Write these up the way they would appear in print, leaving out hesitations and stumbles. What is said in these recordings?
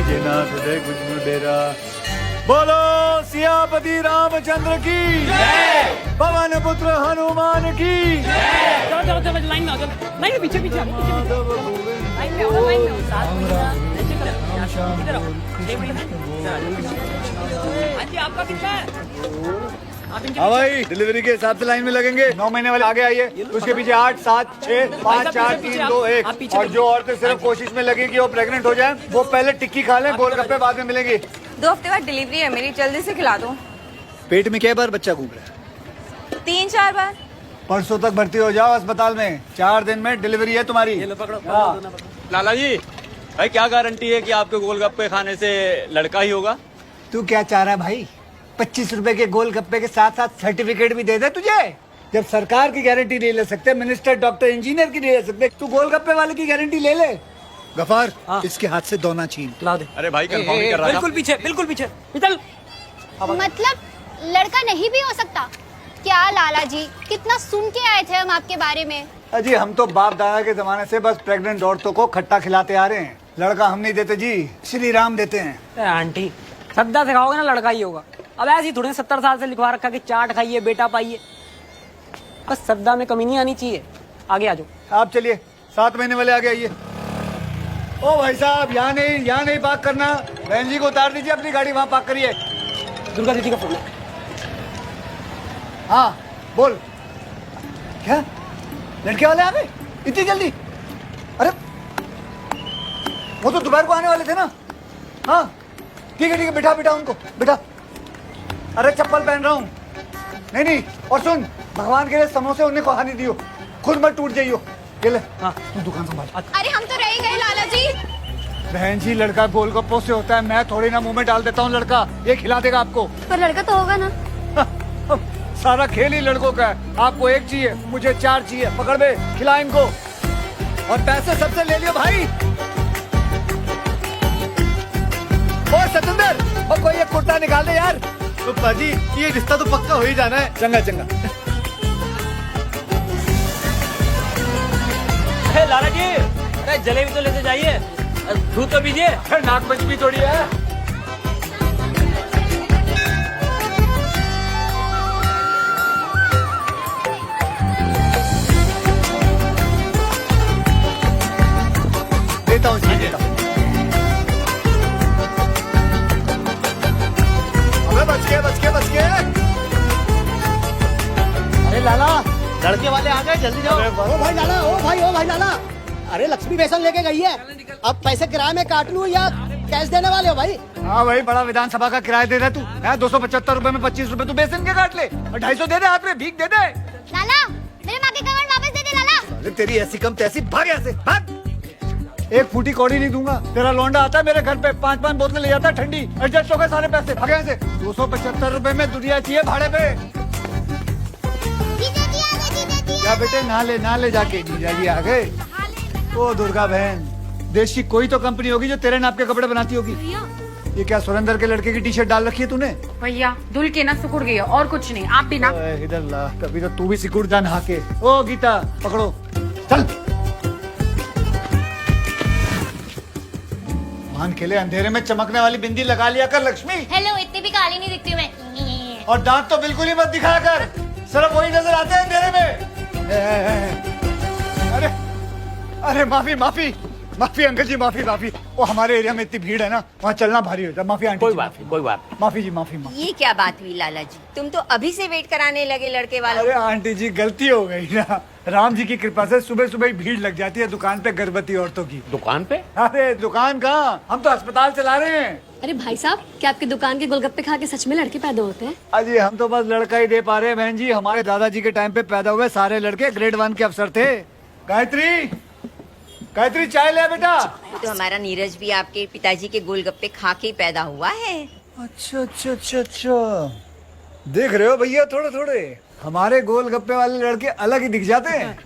कीजिए नाथ दे गुजनु डेरा। बोलो सियापति रामचंद्र की जय, पवन पुत्र हनुमान की जय। चलो चलो चलो लाइन में आओ, चलो लाइन में पीछे पीछे आओ, पीछे पीछे लाइन में आओ, लाइन में आओ, साथ में इधर आओ। हाँ जी, आपका कितना है? हाँ भाई, डिलीवरी के हिसाब से लाइन में लगेंगे। 9 महीने वाले आगे आइए, उसके पीछे 8 7 6 5 4 3 2 1। और जो औरतें सिर्फ कोशिश में लगी कि वो प्रेग्नेंट हो जाएं, वो पहले टिक्की खा लें, गोलगप्पे बाद में मिलेंगी। 2 हफ्ते बाद डिलीवरी है मेरी, जल्दी से खिला दो। पेट में क्या बार बच्चा घूम रहा है? 3-4 बार। परसों तक भर्ती हो जाओ अस्पताल में, 4 दिन में डिलीवरी है तुम्हारी। लाला जी, भाई क्या गारंटी है कि आपके गोलगप्पे खाने से लड़का ही होगा? तू क्या चाह रहा है भाई? 25 रुपए के गोलगप्पे के साथ साथ सर्टिफिकेट भी दे दे तुझे। जब सरकार की गारंटी नहीं ले सकते, मिनिस्टर डॉक्टर इंजीनियर की नहीं ले सकते, तू गोलगप्पे वाले की गारंटी ले ले। गफार, इसके हाथ से दोना छीन ला दे। अरे भाई कंफर्म नहीं कर रहा था। बिल्कुल पीछे, बिल्कुल पीछे। इधर मतलब लड़का नहीं भी हो सकता क्या लाला जी? कितना सुन के आए थे हम आपके बारे में। अजी हम तो बाप दादा के जमाने से बस प्रेग्नेंट औरतों को खट्टा खिलाते आ रहे हैं। लड़का हम नहीं देते जी, श्री राम देते हैं। आंटी श्रद्धा से खाओगे ना लड़का ही होगा। अब ऐसे ही थोड़े 70 साल से लिखवा रखा कि चाट खाइए बेटा पाइए। बस श्रद्धा में कमी नहीं आनी चाहिए। आगे आ जाओ। आप चलिए, 7 महीने वाले आगे आइए। ओ भाई साहब, यहाँ नहीं पार्क करना। बहन जी को उतार दीजिए, अपनी गाड़ी वहाँ पार्क करिए। दुर्गा दीदी का फोन। हाँ बोल। क्या लड़के वाले आ गए इतनी जल्दी? अरे वो तो दोपहर को आने वाले थे ना। हाँ ठीक है बिठा उनको बिठा। अरे चप्पल पहन रहा हूँ। नहीं और सुन, भगवान के लिए समोसे उन्हें को हानि दियो, खुद मत टूट जाइयो। ये ले, हाँ तू दुकान संभाल। अरे हम तो रह ही गए लाला जी। बहन जी, लड़का गोलगप्पों से होता है, मैं थोड़ी ना मुंह में डाल देता हूँ लड़का। ये खिला देगा आपको। पर लड़का तो होगा ना। सारा खेल ही लड़कों का है। आपको 1 चाहिए, मुझे 4 चाहिए। पकड़ बे, खिला इनको। और पैसे सबसे ले लियो भाई। और सतेंद्र, और कोई एक कुर्ता निकाल दे यार। तो पाजी, ये रिश्ता तो पक्का हो ही जाना है। चंगा अरे लाला जी, अरे जलेबी तो लेते जाइए, दूध तो पीजिए। नागपंचमी थोड़ी है। देता हूँ। बच के। अरे लाला, लड़के वाले आ गए, जल्दी जाओ। ओ भाई लाला, अरे लक्ष्मी बेसन लेके गई है। अब पैसे किराए में काट लूं या कैश देने वाले हो भाई? हाँ भाई, बड़ा विधानसभा का किराया दे रहा तू है। 275 रुपए में 25 रुपए तू बेसन के काट ले, और 250 दे दे, हाथ में भीख दे दे। लाला मेरे माँ के कवर वापस दे दे लाला। अरे तेरी ऐसी कम तैसी, भाग यहाँ से भाग। एक फूटी कौड़ी नहीं दूंगा। तेरा लौंडा आता है मेरे घर पे, 5 बोतलें ले जाता है ठंडी। एडजस्ट हो गए सारे पैसे, भाग यहाँ से। 275 रुपए में दुनिया चाहिए भाड़े पे। क्या बेटे, ना ले जाके जीजा जी आ गए। ओ दुर्गा बहन, देश की कोई तो कंपनी होगी जो तेरे नाप के कपड़े बनाती होगी। ये क्या सुरेंद्र के लड़के की टी-शर्ट डाल रखी है तूने? भैया धुल के ना सिकुड़ गई है और कुछ नहीं, आप भी ना। इधर ला, कभी तो तू भी सिकुड़ जा नहा के। ओ गीता, पकड़ो, चल। मान खेले, अंधेरे में चमकने वाली बिंदी लगा लिया कर लक्ष्मी। हेलो, इतनी भी काली नहीं दिखती मैं। और दांत तो बिल्कुल ही मत दिखाया कर, सिर्फ वही नजर आते हैं अंधेरे में। अरे माफी अंकल जी, माफी। वो हमारे एरिया में इतनी भीड़ है ना, वहाँ चलना भारी होता है। माफी आंटी। कोई बात। माफी जी, माफी। ये क्या बात हुई लाला जी? तुम तो अभी से वेट कराने लगे लड़के वालों। अरे आंटी जी, गलती हो गई ना। राम जी की कृपा से सुबह ही भीड़ लग जाती है दुकान पे गर्भवती औरतों की। दुकान पे? अरे दुकान कहाँ, हम तो अस्पताल चला रहे हैं। अरे भाई साहब, क्या आपकी दुकान के गोलगप्पे खा के सच में लड़के पैदा होते हैं? अजी हम तो बस लड़का ही दे पा रहे हैं बहन जी। हमारे दादाजी के टाइम पे पैदा हुए सारे लड़के ग्रेड 1 के अफसर थे। गायत्री चाय ले बेटा। तो हमारा नीरज भी आपके पिताजी के गोलगप्पे खा के पैदा हुआ है। अच्छा। देख रहे हो भैया, थोड़े हमारे गोलगप्पे वाले लड़के अलग ही दिख जाते हैं।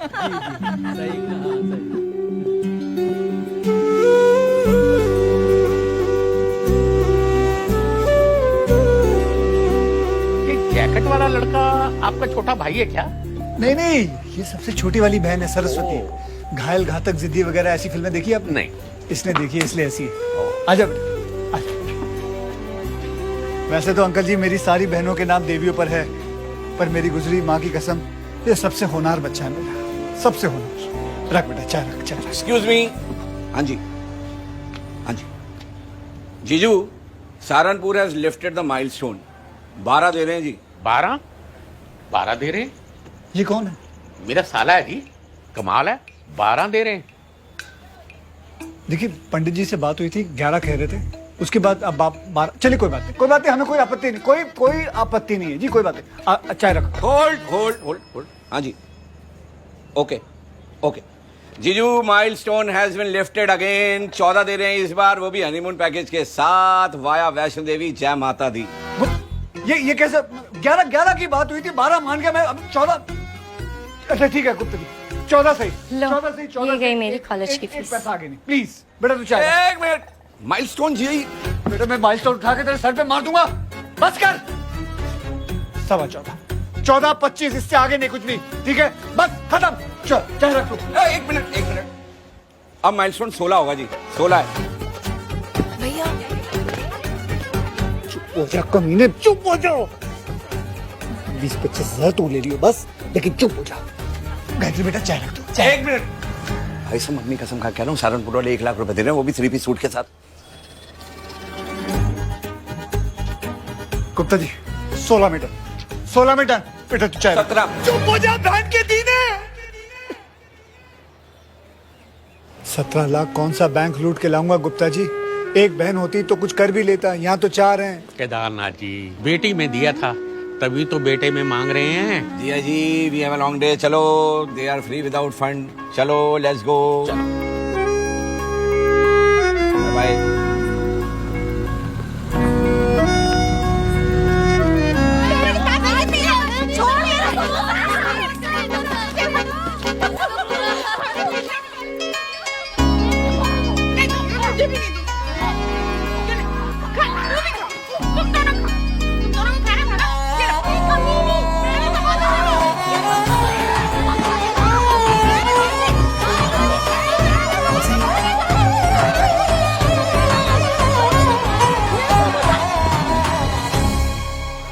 जैकेट वाला लड़का आपका छोटा भाई है क्या? नहीं, ये सबसे छोटी वाली बहन है, सरस्वती। घायल, घातक, जिद्दी वगैरह ऐसी फिल्में देखी आपने? नहीं। इसने देखी, इसलिए ऐसी है। आजा बेटा। वैसे तो अंकल जी मेरी सारी बहनों के नाम देवियों पर है, पर मेरी गुजरी माँ की कसम ये सबसे होनहार बच्चा है मेरा, सबसे होनहार। रख बेटा, चाय रख, चाय रख। Excuse me. हाँ जी, हाँ जी। जीजू, Saharanpur has lifted the milestone. 12 दे रहे हैं जी। 12 दे रहे हैं? ये कौन है? मेरा साला है जी, कमाल है, 12 दे रहे हैं। देखिए पंडित जी से बात हुई थी, 11 कह रहे थे, उसके बाद अब आप 12। चलिए कोई बात नहीं, कोई बात नहीं, हमें कोई आपत्ति नहीं, कोई आपत्ति नहीं है जी, कोई बात नहीं। चाय रखो। होल्ड। हाँ जी, ओके ओके। जीजू, milestone has been lifted again. 14 दे रहे हैं इस बार, वो भी हनीमून पैकेज के साथ, वाया वैष्णो देवी। जय माता दी। ये कैसे? 11 की बात हुई थी, 12 मान गया मैं, अब 14। अच्छा ठीक है गुप्ता जी, 14 सही। 14 सही, 14 ये गई मेरी कॉलेज की फीस। पैसा आगे नहीं, प्लीज बेटा तू चाय रख। एक मिनट, माइलस्टोन जी। बेटा मैं माइलस्टोन उठा के तेरे सर पे मार दूंगा, बस कर। 14.25, 14.25, इससे आगे नहीं कुछ भी, ठीक है? बस खत्म। चल चाय रख लो। एक मिनट। अब माइलस्टोन 16 होगा जी, 16 है। चुप हो जा कमीने, चुप हो जाओ। 20-25 हजार तो ले लियो बस, लेकिन चुप हो जा। गायत्री बेटा चाय रख दो। एक मिनट भाई साहब, मम्मी कसम खा के कह रहा हूँ, सहारनपुर वाले 1 लाख रुपए दे रहे हैं, वो भी 3 पीस सूट के साथ। गुप्ता जी 16 मीटर बेटा तू चाय रख। 17। चुप हो जा बहन के दीने। 17 लाख कौन सा बैंक लूट के लाऊंगा गुप्ता जी? एक बहन होती तो कुछ कर भी लेता, यहाँ तो 4 हैं। केदारनाथ जी, बेटी में दिया था, तभी तो बेटे में मांग रहे हैं। Jiya ji, we have a long day. चलो, they are free without fund. चलो लेट्स गो। बाय।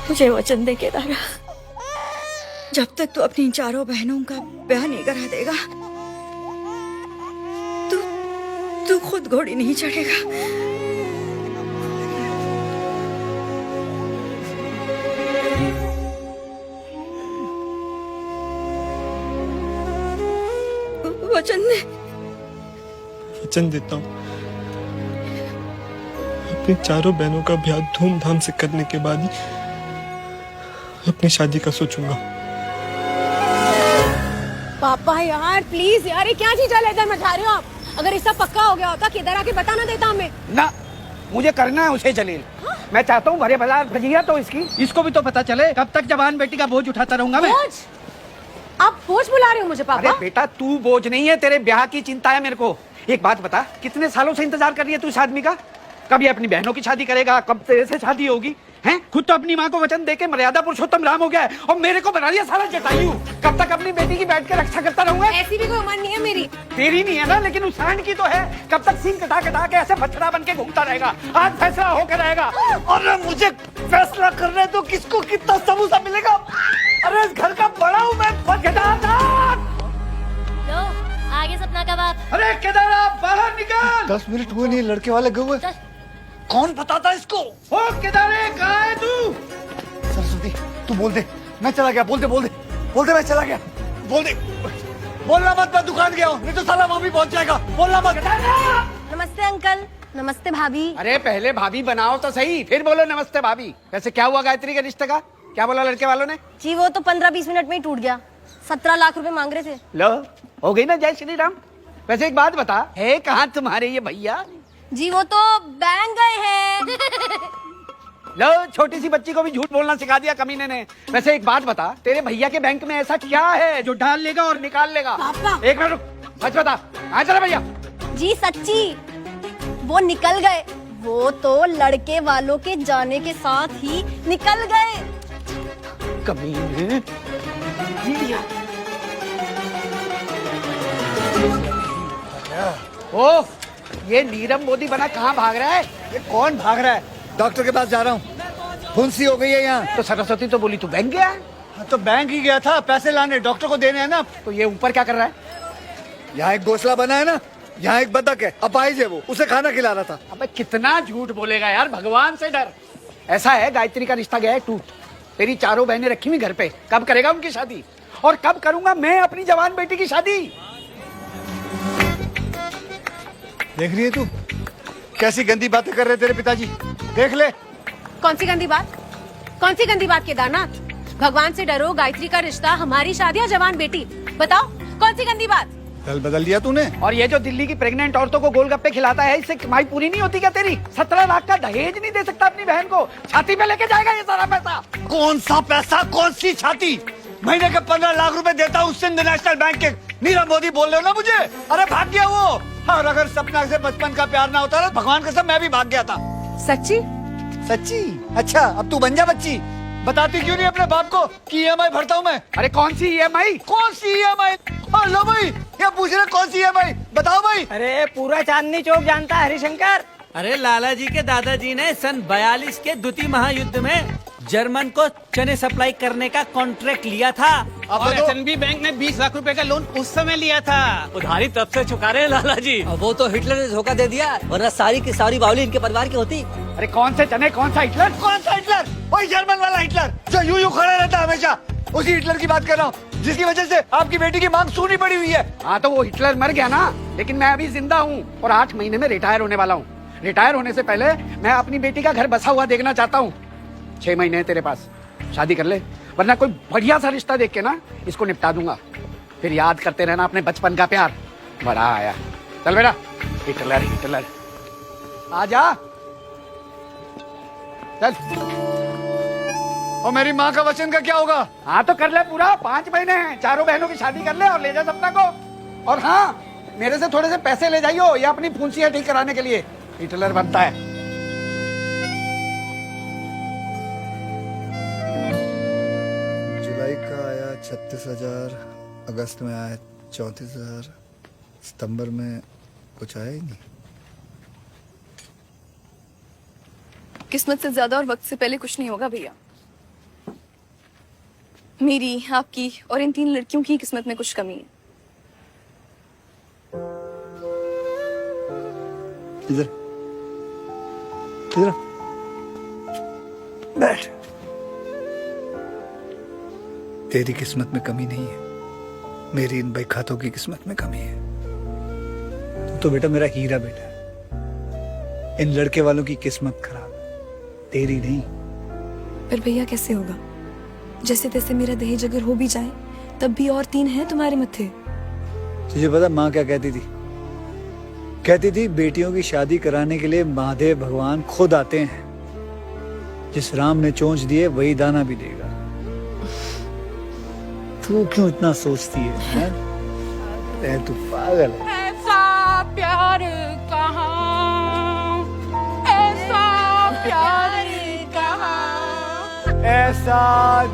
मुझे वचन दे केदारा, जब तक तू अपनी चारों बहनों का ब्याह नहीं करा देगा, तू खुद घोड़ी नहीं चढ़ेगा। वचन देता हूँ, अपनी चारों बहनों का ब्याह धूमधाम से करने के बाद ही अपनी शादी का सोचूंगा। पापा यार प्लीज यार, ये क्या चीज लेकर मचा रहे हो आप? अगर इसका पक्का हो गया होता किधर आके बता ना देता हमें। ना, मुझे करना है उसे जलील। मैं चाहता हूँ भरे बाजार भजिया तो इसको भी तो पता चले। कब तक जवान बेटी का बोझ उठाता रहूंगा मैं? बोझ? आप बोझ बुला रहे हो मुझे पापा? अरे बेटा तू बोझ नहीं है, तेरे ब्याह की चिंता है मेरे को। एक बात बता, कितने सालों से इंतजार कर रही है तू इस आदमी का? कब ये अपनी बहनों की शादी करेगा, कब तेरे से शादी होगी? हैं? खुद तो अपनी माँ को वचन देके मर्यादा पुरुषोत्तम राम हो गया है, और मेरे को बना दिया साला जटायु। कब तक अपनी बेटी की बैठ के रक्षा करता रहूंगा? ऐसी भी कोई उम्र नहीं है मेरी। तेरी नहीं है ना, लेकिन उस सांड की तो है। कब तक सींग कटा कटा के ऐसे बछड़ा बन के घूमता रहेगा? आज फैसला होकर रहेगा। अरे मुझे फैसला करने तो किसको कितना समोसा मिलेगा? अरे इस घर का बड़ा हूँ मैं। लो, आगे सपना का बात। अरे केदारा बाहर निकल। 10 मिनट हुए नहीं, लड़के वाले गए हुए। कौन बताता इसको? ओ केदारे, कहाँ है तू? सरस्वती तू बोल दे, मैं चला गया। बोल दे मैं चला गया। बोल दे। बोलना मत, मैं दुकान गया हूँ, नहीं तो साला वहाँ भी पहुँच जाएगा। बोलना मत। नमस्ते अंकल। नमस्ते भाभी। अरे पहले भाभी बनाओ तो सही, फिर बोलो नमस्ते भाभी। वैसे क्या हुआ गायत्री के रिश्ते का? क्या बोला लड़के वालों ने? जी वो तो 15-20 मिनट में ही टूट गया। 17 लाख रुपए मांग रहे थे। लो, हो गई ना जय श्री राम। वैसे एक बात बता, है कहाँ तुम्हारे ये भैया? जी वो तो बैंक गए हैं। लो, छोटी सी बच्ची को भी झूठ बोलना सिखा दिया कमीने ने। वैसे एक बात बता, तेरे भैया के बैंक में ऐसा क्या है जो डाल लेगा और निकाल लेगा? पापा। एक मिनट रुक, सच बता, कहाँ चला भैया? जी सच्ची, वो निकल गए। वो तो लड़के वालों के जाने के साथ ही निकल गए। कमीने। ओ, ये नीरव मोदी बना कहाँ भाग रहा है? ये कौन भाग रहा है? डॉक्टर के पास जा रहा हूँ। फुंसी हो गई है यहाँ। तो सरस्वती तो बोली तू बैंक गया है। हाँ, तो बैंक ही गया था, पैसे लाने, डॉक्टर को देने हैं ना। तो ये ऊपर क्या कर रहा है? यहाँ एक घोंसला बना है ना, यहाँ एक बतख है, अपाहिज है वो, उसे खाना खिला रहा था। अबे कितना झूठ बोलेगा यार, भगवान से डर। ऐसा है, गायत्री का रिश्ता गया है टूट। तेरी चारों बहनें रखी हुई घर पे, कब करेगा उनकी शादी? और कब करूंगा मैं अपनी जवान बेटी की शादी? देख रही है तू कैसी गंदी बातें कर रहे तेरे पिताजी, देख ले। कौन सी गंदी बात? कौन सी गंदी बात केदारनाथ? भगवान से डरो, गायत्री का रिश्ता, हमारी शादी या जवान बेटी, बताओ कौन सी गंदी बात? कल बदल दिया तूने। और ये जो दिल्ली की प्रेग्नेंट औरतों को गोलगप्पे खिलाता है, इससे कमाई पूरी नहीं होती क्या तेरी? 17 लाख का दहेज नहीं दे सकता अपनी बहन को? छाती पे लेके जाएगा ये सारा पैसा? कौन सा पैसा, कौन सी छाती? महीने के 15 लाख रुपए देता हूँ सिंध नेशनल बैंक के। नीरव मोदी बोल रहे हो ना मुझे? अरे भाग गया वो। और अगर सपना से बचपन का प्यार ना होता ना, भगवान कसम मैं भी भाग गया था। सच्ची? सच्ची? अच्छा अब तू बन जा बच्ची। बताती क्यों नहीं अपने बाप को कि EMI भरता हूँ मैं? अरे कौन सी EMI? कौन सी EMI? लो भाई, क्या पूछ रहे कौन सी EMI? बताओ भाई। अरे पूरा चांदनी चौक जानता है हरिशंकर। अरे लाला जी के दादाजी ने सन 42 के द्वितीय महायुद्ध में जर्मन को चने सप्लाई करने का कॉन्ट्रैक्ट लिया था। और SNB बैंक ने 20 लाख रुपए का लोन उस समय लिया था। उधारी तब से चुका रहे हैं लाला जी। वो तो हिटलर ने धोखा दे दिया, वरना सारी की सारी बावली इनके परिवार की होती। अरे कौन से चने, कौन सा हिटलर? कौन सा हिटलर? वही जर्मन वाला हिटलर जो यूं खड़ा रहता है हमेशा। उसी हिटलर की बात कर रहा हूँ जिसकी वजह से आपकी बेटी की मांग सूनी पड़ी हुई है। हाँ तो वो हिटलर मर गया ना, लेकिन मैं अभी जिंदा हूँ और 8 महीने में रिटायर होने वाला हूँ। रिटायर होने से पहले मैं अपनी बेटी का घर बसा हुआ देखना चाहता हूँ। 6 महीने है तेरे पास, शादी कर ले, वरना कोई बढ़िया सा रिश्ता देख के ना इसको निपटा दूंगा। फिर याद करते रहना अपने बचपन का प्यार। बड़ा आया, चल बेटा। हिटलर हिटलर आजा, चल। और मेरी माँ का वचन का क्या होगा? हाँ तो कर ले पूरा, 5 महीने हैं, चारों बहनों की शादी कर ले और ले जा सपना को। और हाँ, मेरे से थोड़े से पैसे ले जाइयो या अपनी फुंसियाँ ठीक कराने के लिए। हिटलर बनता है। जुलाई का आया 36,000, अगस्त में आया 34,000, सितंबर में कुछ आया ही नहीं। किस्मत से ज्यादा और वक्त से पहले कुछ नहीं होगा भैया। मेरी, आपकी और इन 3 लड़कियों की किस्मत में कुछ कमी है। इधर इधर बैठ। तेरी किस्मत में कमी नहीं है, मेरी इन बेखातों की किस्मत में कमी है। तो बेटा मेरा हीरा बेटा है। इन लड़के वालों की किस्मत खराब है, तेरी नहीं। पर भैया कैसे होगा? जैसे तैसे मेरा दहेज अगर हो भी जाए तब भी और 3 हैं तुम्हारे मत्थे। तुझे पता माँ क्या कहती थी? कहती थी बेटियों की शादी कराने के लिए महादेव भगवान खुद आते हैं। जिस राम ने चोंच दिए वही दाना भी देगा। तू क्यों इतना सोचती है? तू पागल है। ऐसा प्यार कहाँ, ऐसा प्यार कहाँ, ऐसा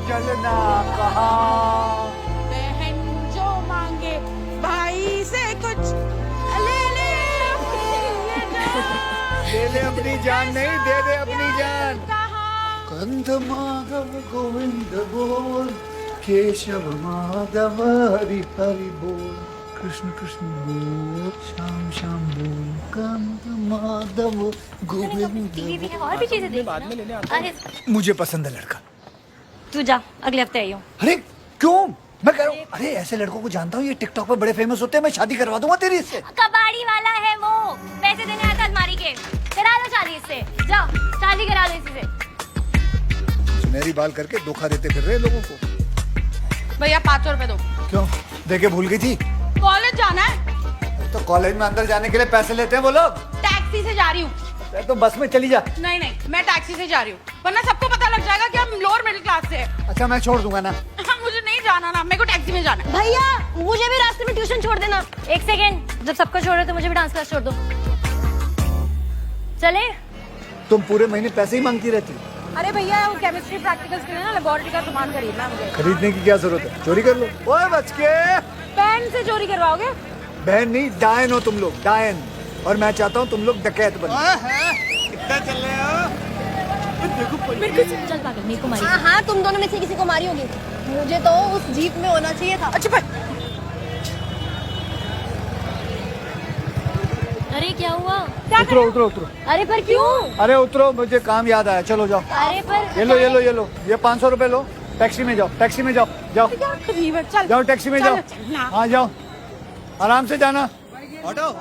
जलना कहाँ। बहन जो मांगे भाई से कुछ ले ले अपनी जान नहीं, दे दे अपनी जान। कंद माधव गोविंद बोल, केशव माधव हरि हरि बोल, कृष्ण कृष्ण बोल, श्याम श्याम बोल, कंद माधव गोविंद। और भी चीजें देख। बाद में लेने आता अरे मुझे पसंद है लड़का। तू जा, अगले हफ्ते आई हूँ। अरे क्यों? मैं कह रहा हूँ, अरे ऐसे लड़कों को जानता हूँ, ये टिकटॉक पे बड़े फेमस होते हैं, मैं शादी करवा दूंगा तेरी इससे। कबाड़ी वाला है वो, पैसे देने आता अलमारी के। करा लो शादी इससे, जाओ शादी करा लो इसी से। सुनहरी बाल करके धोखा देते फिर रहे लोगों को। भैया 500 रुपए दो। क्यों? देके भूल गई थी? कॉलेज जाना है। तो कॉलेज में अंदर जाने के लिए पैसे लेते हैं वो लोग। टैक्सी से जा रही हूँ। तो बस में चली जा। नहीं नहीं, मैं टैक्सी से जा रही हूँ, वरना सबको पता लग जाएगा कि हम लोअर मिडिल क्लास से हैं। अच्छा मैं छोड़ दूंगा ना। मुझे नहीं जाना ना, मेरे को टैक्सी में जाना है। भैया मुझे भी रास्ते में ट्यूशन छोड़ देना। एक सेकेंड, जब सबको छोड़ रहे तो मुझे भी डांस क्लास छोड़ दो। चले? तुम पूरे महीने पैसे ही मांगती रहती। अरे भैया वो केमिस्ट्री प्रैक्टिकल्स के लिए ना लेबोरेटरी का सामान खरीदना है मुझे। खरीदने की क्या जरूरत है? चोरी कर लो। ओए बच के। बहन से चोरी करवाओगे? बहन नहीं, डायन हो तुम लोग, डायन। और मैं चाहता हूँ तुम लोग डकैत बनो। कितना चल रहे हो? चल पागल, मेरे को मारी। हाँ हाँ, तुम दोनों में से किसी को मारी होगी। मुझे तो उस जीप में होना चाहिए था। अच्छा अरे क्या हुआ? उतरो उतरो उतरो। अरे पर क्यों? अरे उतरो, मुझे काम याद आया, चलो जाओ। अरे पर ये लो ये लो ये लो, ये 500 रुपए लो, टैक्सी में जाओ, टैक्सी में जाओ, जाओ चल जाओ, टैक्सी में जाओ। हाँ जाओ, आराम से जाना। ऑटो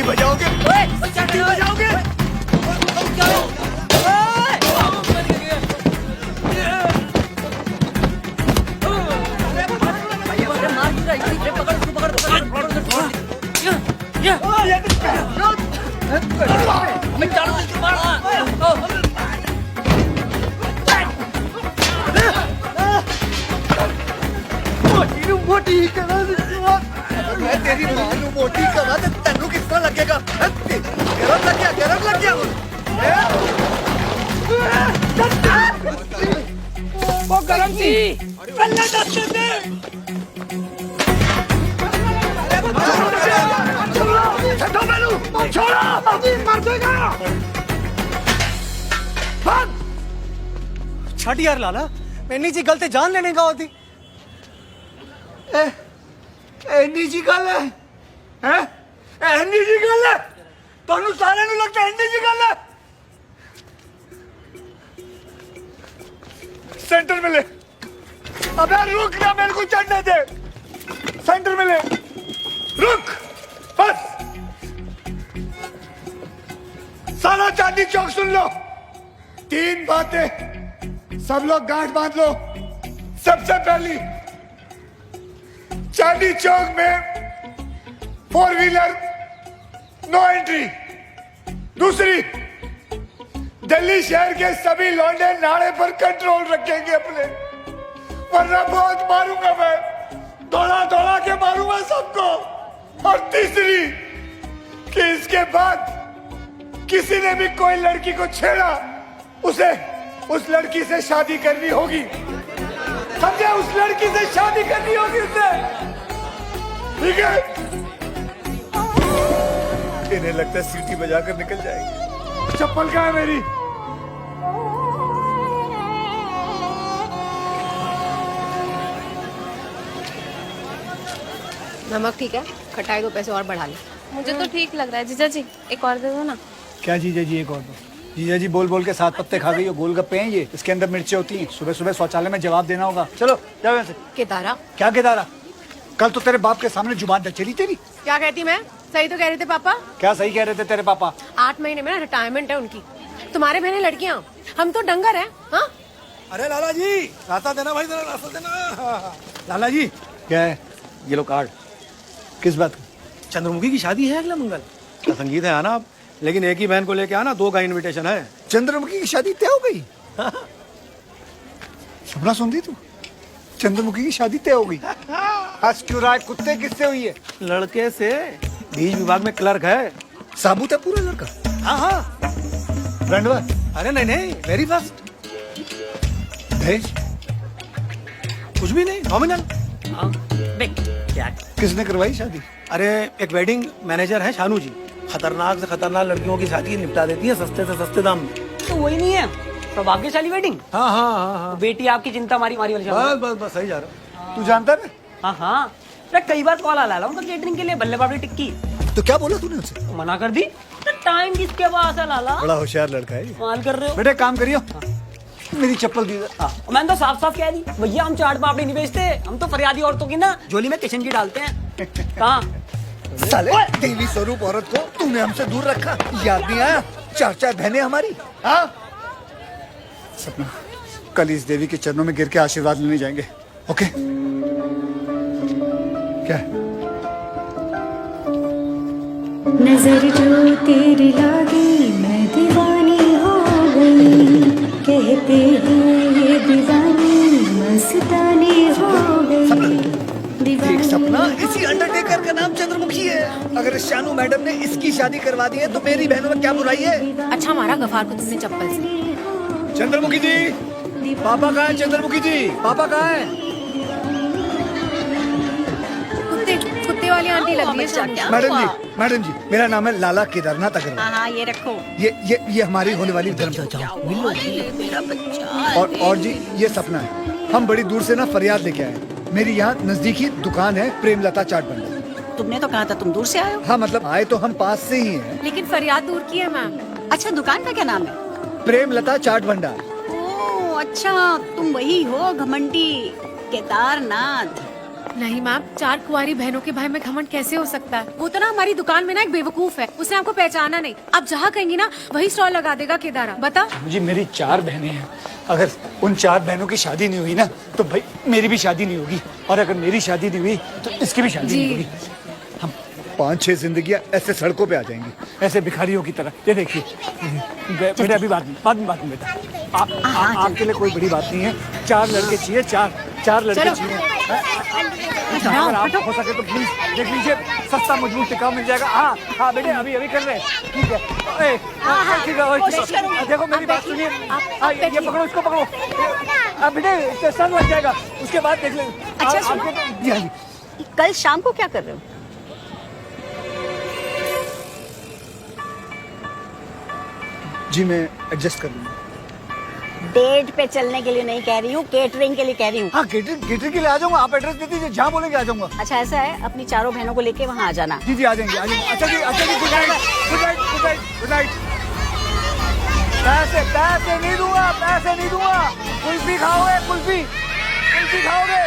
बजाओगे बजाओगे। मोटी करा मैं तेरी मां नू मोटी करा ते तेनू किस तरह लगेगा? गरम लग गया, गरम लग गया। वो गरम थी। अल्लाह दस्ते दे। छोड़ो मैनू, छोड़ो, मर जाएगा। भाग। छट यार लाला, मैंने जी गलती जान लेने का होती। एनी जी गल है, एनी जी गल है, ਤੁਹਾਨੂੰ ਸਾਰਿਆਂ ਨੂੰ ਲੱਗਦਾ ਐਨੀ ਜੀ ਗੱਲ है। सेंटर में ले, अबे रुक ना, मेरे को चढ़ने दे। सेंटर में ले, रुक बस। सारा चांदी चौक सुन लो, 3 बातें, सब लोग गांठ बांध लो। सबसे पहली, चांदी चौक में 4 व्हीलर नो एंट्री। दूसरी, दिल्ली शहर के सभी लौंडे नाड़े पर कंट्रोल रखेंगे अपने, वरना बहुत मारूंगा मैं, दौड़ा दौड़ा के मारूंगा सबको। और तीसरी, कि इसके बाद किसी ने भी कोई लड़की को छेड़ा, उसे उस लड़की से शादी करनी होगी, समझे? उस लड़की से शादी करनी होगी उसे, ठीक है? इन्हें लगता है सीटी बजाकर निकल जाएगी। चप्पल कहाँ है मेरी? नमक ठीक है, खटाई 2 पैसे और बढ़ा ले। मुझे तो ठीक लग रहा है। जीजा जी एक और दे दो ना। क्या जीजा जी एक और दो? जीजा जी बोल बोल के 7 पत्ते खा गई हो। गोलगप्पे हैं ये, इसके अंदर मिर्चें होती हैं। सुबह सुबह शौचालय में जवाब देना होगा। चलो जाओ यहाँ से। केदारा क्या केदारा? कल तो तेरे बाप के सामने जुबान न चली तेरी। क्या कहती मैं? सही तो कह रहे थे पापा। क्या सही कह रहे थे तेरे पापा? 8 महीने में ना रिटायरमेंट है उनकी। तुम्हारे बहने लड़कियां, हम तो डंगर हैं। हाँ अरे लाला जी, रास्ता देना भाई, जरा रास्ता देना। लाला जी, क्या है? ये लो कार्ड। किस बात का? चंद्रमुखी की शादी है अगला मंगल। का संगीत है आना आप, लेकिन एक ही बहन को लेके आना, 2 का इनविटेशन है। चंद्रमुखी की शादी तय हो गई? सपना सुन दी तू? चंद्रमुखी की शादी तय हो गई? हंस क्यों रहा है? कुत्ते किससे हुई है? लड़के से, बीज विभाग में क्लर्क है। साबुत है पूरा लड़का? हाँ हाँ। रंडवा? अरे नहीं नहीं, वेरी फर्स्ट। दहेज? कुछ भी नहीं, नॉमिनल। क्या? किसने करवाई शादी? अरे एक वेडिंग मैनेजर है शानू जी, खतरनाक से खतरनाक लड़कियों की शादी निपटा देती है सस्ते से सस्ते दाम में। तो वही नहीं है सौभाग्यशाली वेडिंग? हाँ हाँ हाँ हाँ। बेटी आपकी चिंता मारी मारी वाली बस बस बस, सही जा रहा हूँ। तू जानता है? हाँ हाँ, अरे कई बार कॉल आला उनका केटरिंग के लिए, बल्ले बाबरी टिक्की। तो क्या बोला तूने उनसे? तो मना कर दी। तो टाइम किसके पास है लाला? बड़ा होशियार लड़का है ये। माल कर रहे हो बेटे काम करियो, मेरी चप्पल दी। मैंने तो साफ साफ कह दी भैया, हम चाट पापड़ी नहीं बेचते, हम तो फरियादी औरतों की ना झोली में किशन की डालते हैं। कहाँ साले देवी स्वरूप औरत को तूने हमसे दूर रखा, याद नहीं आया? 4 बहनें हमारी। हाँ सपना, कल इस देवी के चरणों में गिर के आशीर्वाद लेने जाएंगे, ओके? क्या है? नजर जो तेरी लागी मैं दीवानी हो गई, कहते हैं ये दीवानी मस्तानी हो गई। एक सपना इसी अंडरटेकर के इसका नाम चंद्रमुखी है। अगर शानू मैडम ने इसकी शादी करवा दी है तो मेरी बहनों में क्या बुराई है? अच्छा मारा गफार को तुमने चप्पल से। चंद्रमुखी जी, पापा कहाँ है? चंद्रमुखी जी, पापा कहाँ है? कुत्ते वाली आंटी लग रही है। मैडम जी, मेरा नाम है लाला केदारनाथ अग्रवाल। हाँ ये रखो। ये हमारी होने वाली धर्म। और जी ये सपना है। हम बड़ी दूर से ना फरियाद लेके आए। मेरी यहाँ नजदीकी दुकान है प्रेमलता चाट भंडार। तुमने तो कहा था तुम दूर से आए हो। हाँ मतलब आए तो हम पास से ही हैं। लेकिन फरियाद दूर की है मैम। अच्छा दुकान का क्या नाम है? प्रेमलता चाट भंडार। ओ अच्छा, तुम वही हो घमंडी केदारनाथ। नहीं मैम, 4 कुंवारी बहनों के भाई में घमंड कैसे हो सकता है? वो तो ना हमारी दुकान में ना एक बेवकूफ है, उसने आपको पहचाना नहीं। आप जहाँ कहेंगी ना वही स्टॉल लगा देगा केदारा। बता जी मेरी 4 बहनें हैं। अगर उन 4 बहनों की शादी नहीं हुई ना तो भाई मेरी भी शादी नहीं होगी, और अगर मेरी शादी नहीं हुई तो इसकी भी शादी नहीं होगी। हम 5-6 जिंदगियां ऐसे सड़कों पे आ जाएंगी, ऐसे भिखारियों की तरह। ये देखिए बेटा, अभी बाद में बेटा, आपके लिए कोई बड़ी बात नहीं है। 4 लड़के चाहिए, 4 लड़के चाहिए। अगर आप हो सके तो प्लीज देख लीजिए, सस्ता मजबूत टिकाऊ मिल जाएगा। हाँ बेटे, अभी कर रहे हैं। ठीक है ठीक है, देखो मेरी बात सुनिए। ये पकड़ो, इसको पकड़ो। बेटे सर लग जाएगा, उसके बाद देख लेंगे। अच्छा कल शाम को क्या कर रहे हो? जी मैं एडजस्ट कर लूंगा। डेट पे चलने के लिए नहीं कह रही हूँ, केटरिंग के लिए कह रही हूँ। हाँ केटरिंग के लिए आ जाऊंगा। आप एड्रेस दे दीजिए, जहाँ बोलेंगे आ जाऊंगा। अच्छा ऐसा है, अपनी 4 बहनों को लेके वहाँ आ जाना। जी आ जाएंगे। अच्छा जी गुड नाइट। पैसे नहीं दूंगा। कुल्फी खाओगे? कुल्फी खाओगे?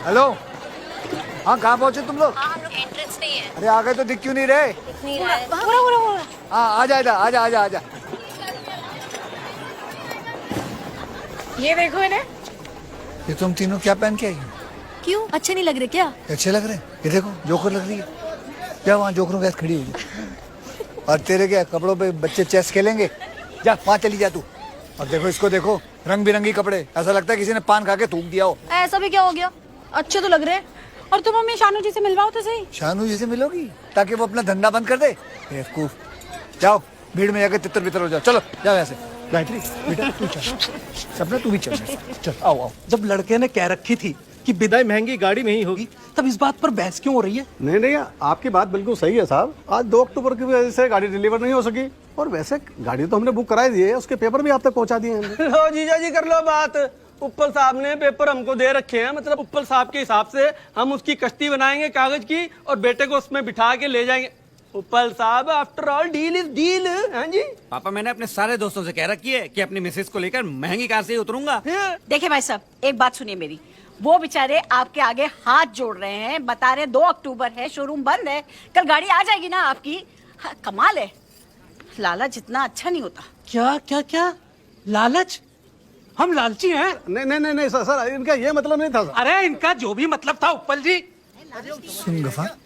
हेलो, हाँ कहाँ पहुँचे तुम लोग? हम लोग एंट्रेंस नहीं है। अरे आ गए तो दिख क्यों नहीं रहे? हाँ आजा। ये देखो इन्हें। ये तुम तीनों क्या पहन के आई हो? क्यों, अच्छे नहीं लग रहे क्या? अच्छे लग रहे हैं। ये देखो जोकर लग रही है। क्या वहाँ जोकरों के साथ खड़ी हुई? और तेरे क्या कपड़ों पे बच्चे चेस खेलेंगे? जा वहाँ चली जा तू। और देखो इसको, देखो रंग बिरंगी कपड़े, ऐसा लगता है किसी ने पान खा के थूक दिया हो। ऐसा भी क्या हो गया? अच्छे तो लग रहे हैं। और तुम हमें शानू जी से मिलवाओ तो सही। शानू जी से मिलोगी ताकि वो अपना धंधा बंद कर दे? बेवकूफ। जाओ भीड़ में जाकर तितर बितर हो जाओ। चलो जाओ ऐसे। गायत्री बेटा तू चल, सपना तू भी चल। चल आओ। जब लड़के ने कह रखी थी कि विदाई महंगी गाड़ी में ही होगी, तब इस बात पर बहस क्यों हो रही है? नहीं आपकी बात बिल्कुल सही है साहब। आज 2 अक्टूबर की वजह से गाड़ी डिलीवर नहीं हो सकी, और वैसे गाड़ी तो हमने बुक कराई दी है, उसके पेपर भी आप तक पहुंचा दिए हैं। लो जीजा जी कर लो बात। उप्पल साहब ने पेपर हमको दे रखे हैं, मतलब उप्पल साहब के हिसाब से हम उसकी कश्ती बनाएंगे कागज की और बेटे को उसमें बिठा के ले जाएंगे। उप्पल साहब after all deal is deal. हाँ जी पापा, मैंने अपने सारे दोस्तों से कह रखी है कि अपनी मिसेज को लेकर महंगी कार से ही उतरूंगा। देखिए भाई साहब, एक बात सुनिए मेरी। वो बेचारे आपके आगे हाथ जोड़ रहे हैं, बता रहे 2 अक्टूबर है, शोरूम बंद है, कल गाड़ी आ जाएगी ना आपकी। हाँ, कमाल है, लालच जितना अच्छा नहीं होता। क्या लालच? हम लालची हैं? नहीं सर, इनका ये मतलब नहीं था सर। अरे इनका जो भी मतलब था उप्पल जी। सुन गफार,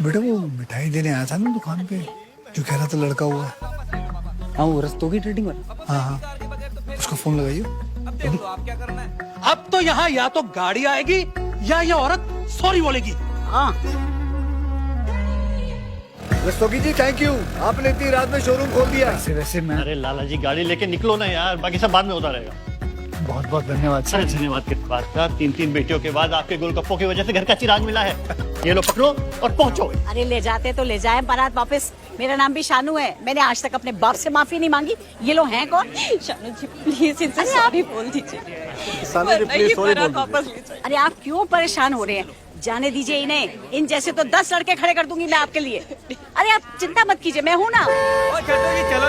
बेटा वो मिठाई देने आया था ना दुकान पे, जो कह रहा था लड़का हुआ है। हाँ वो रस्तों की ट्रेडिंग वाला। हाँ उसको फोन लगाइए। आप क्या करना है? अब तो यहाँ या तो गाड़ी आएगी या ये औरत सॉरी बोलेगी। हाँ रस्तोगी जी थैंक यू, आपने इतनी रात में शोरूम खोल दिया। वैसे मैं, अरे लाला जी गाड़ी लेके निकलो ना यार, बाकी सब बाद में होता रहेगा। बहुत बहुत धन्यवाद सर। धन्यवाद किस बात का? 3 बेटियों के बाद आपके गोलगप्पों की वजह से घर का चिराग मिला है। ये लो पकड़ो और पहुंचो। अरे ले जाते तो ले जाए बारात वापस। मेरा नाम भी शानू है, मैंने आज तक अपने बाप से माफी नहीं मांगी। ये लोग हैं कौन? शानू जी प्लीज इनसे सॉरी बोल दीजिए। अरे आप क्यों परेशान हो रहे हैं? जाने दीजिए इन्हें, इन जैसे तो 10 लड़के खड़े कर दूंगी मैं आपके लिए। अरे आप चिंता मत कीजिए, मैं हूँ ना। चलो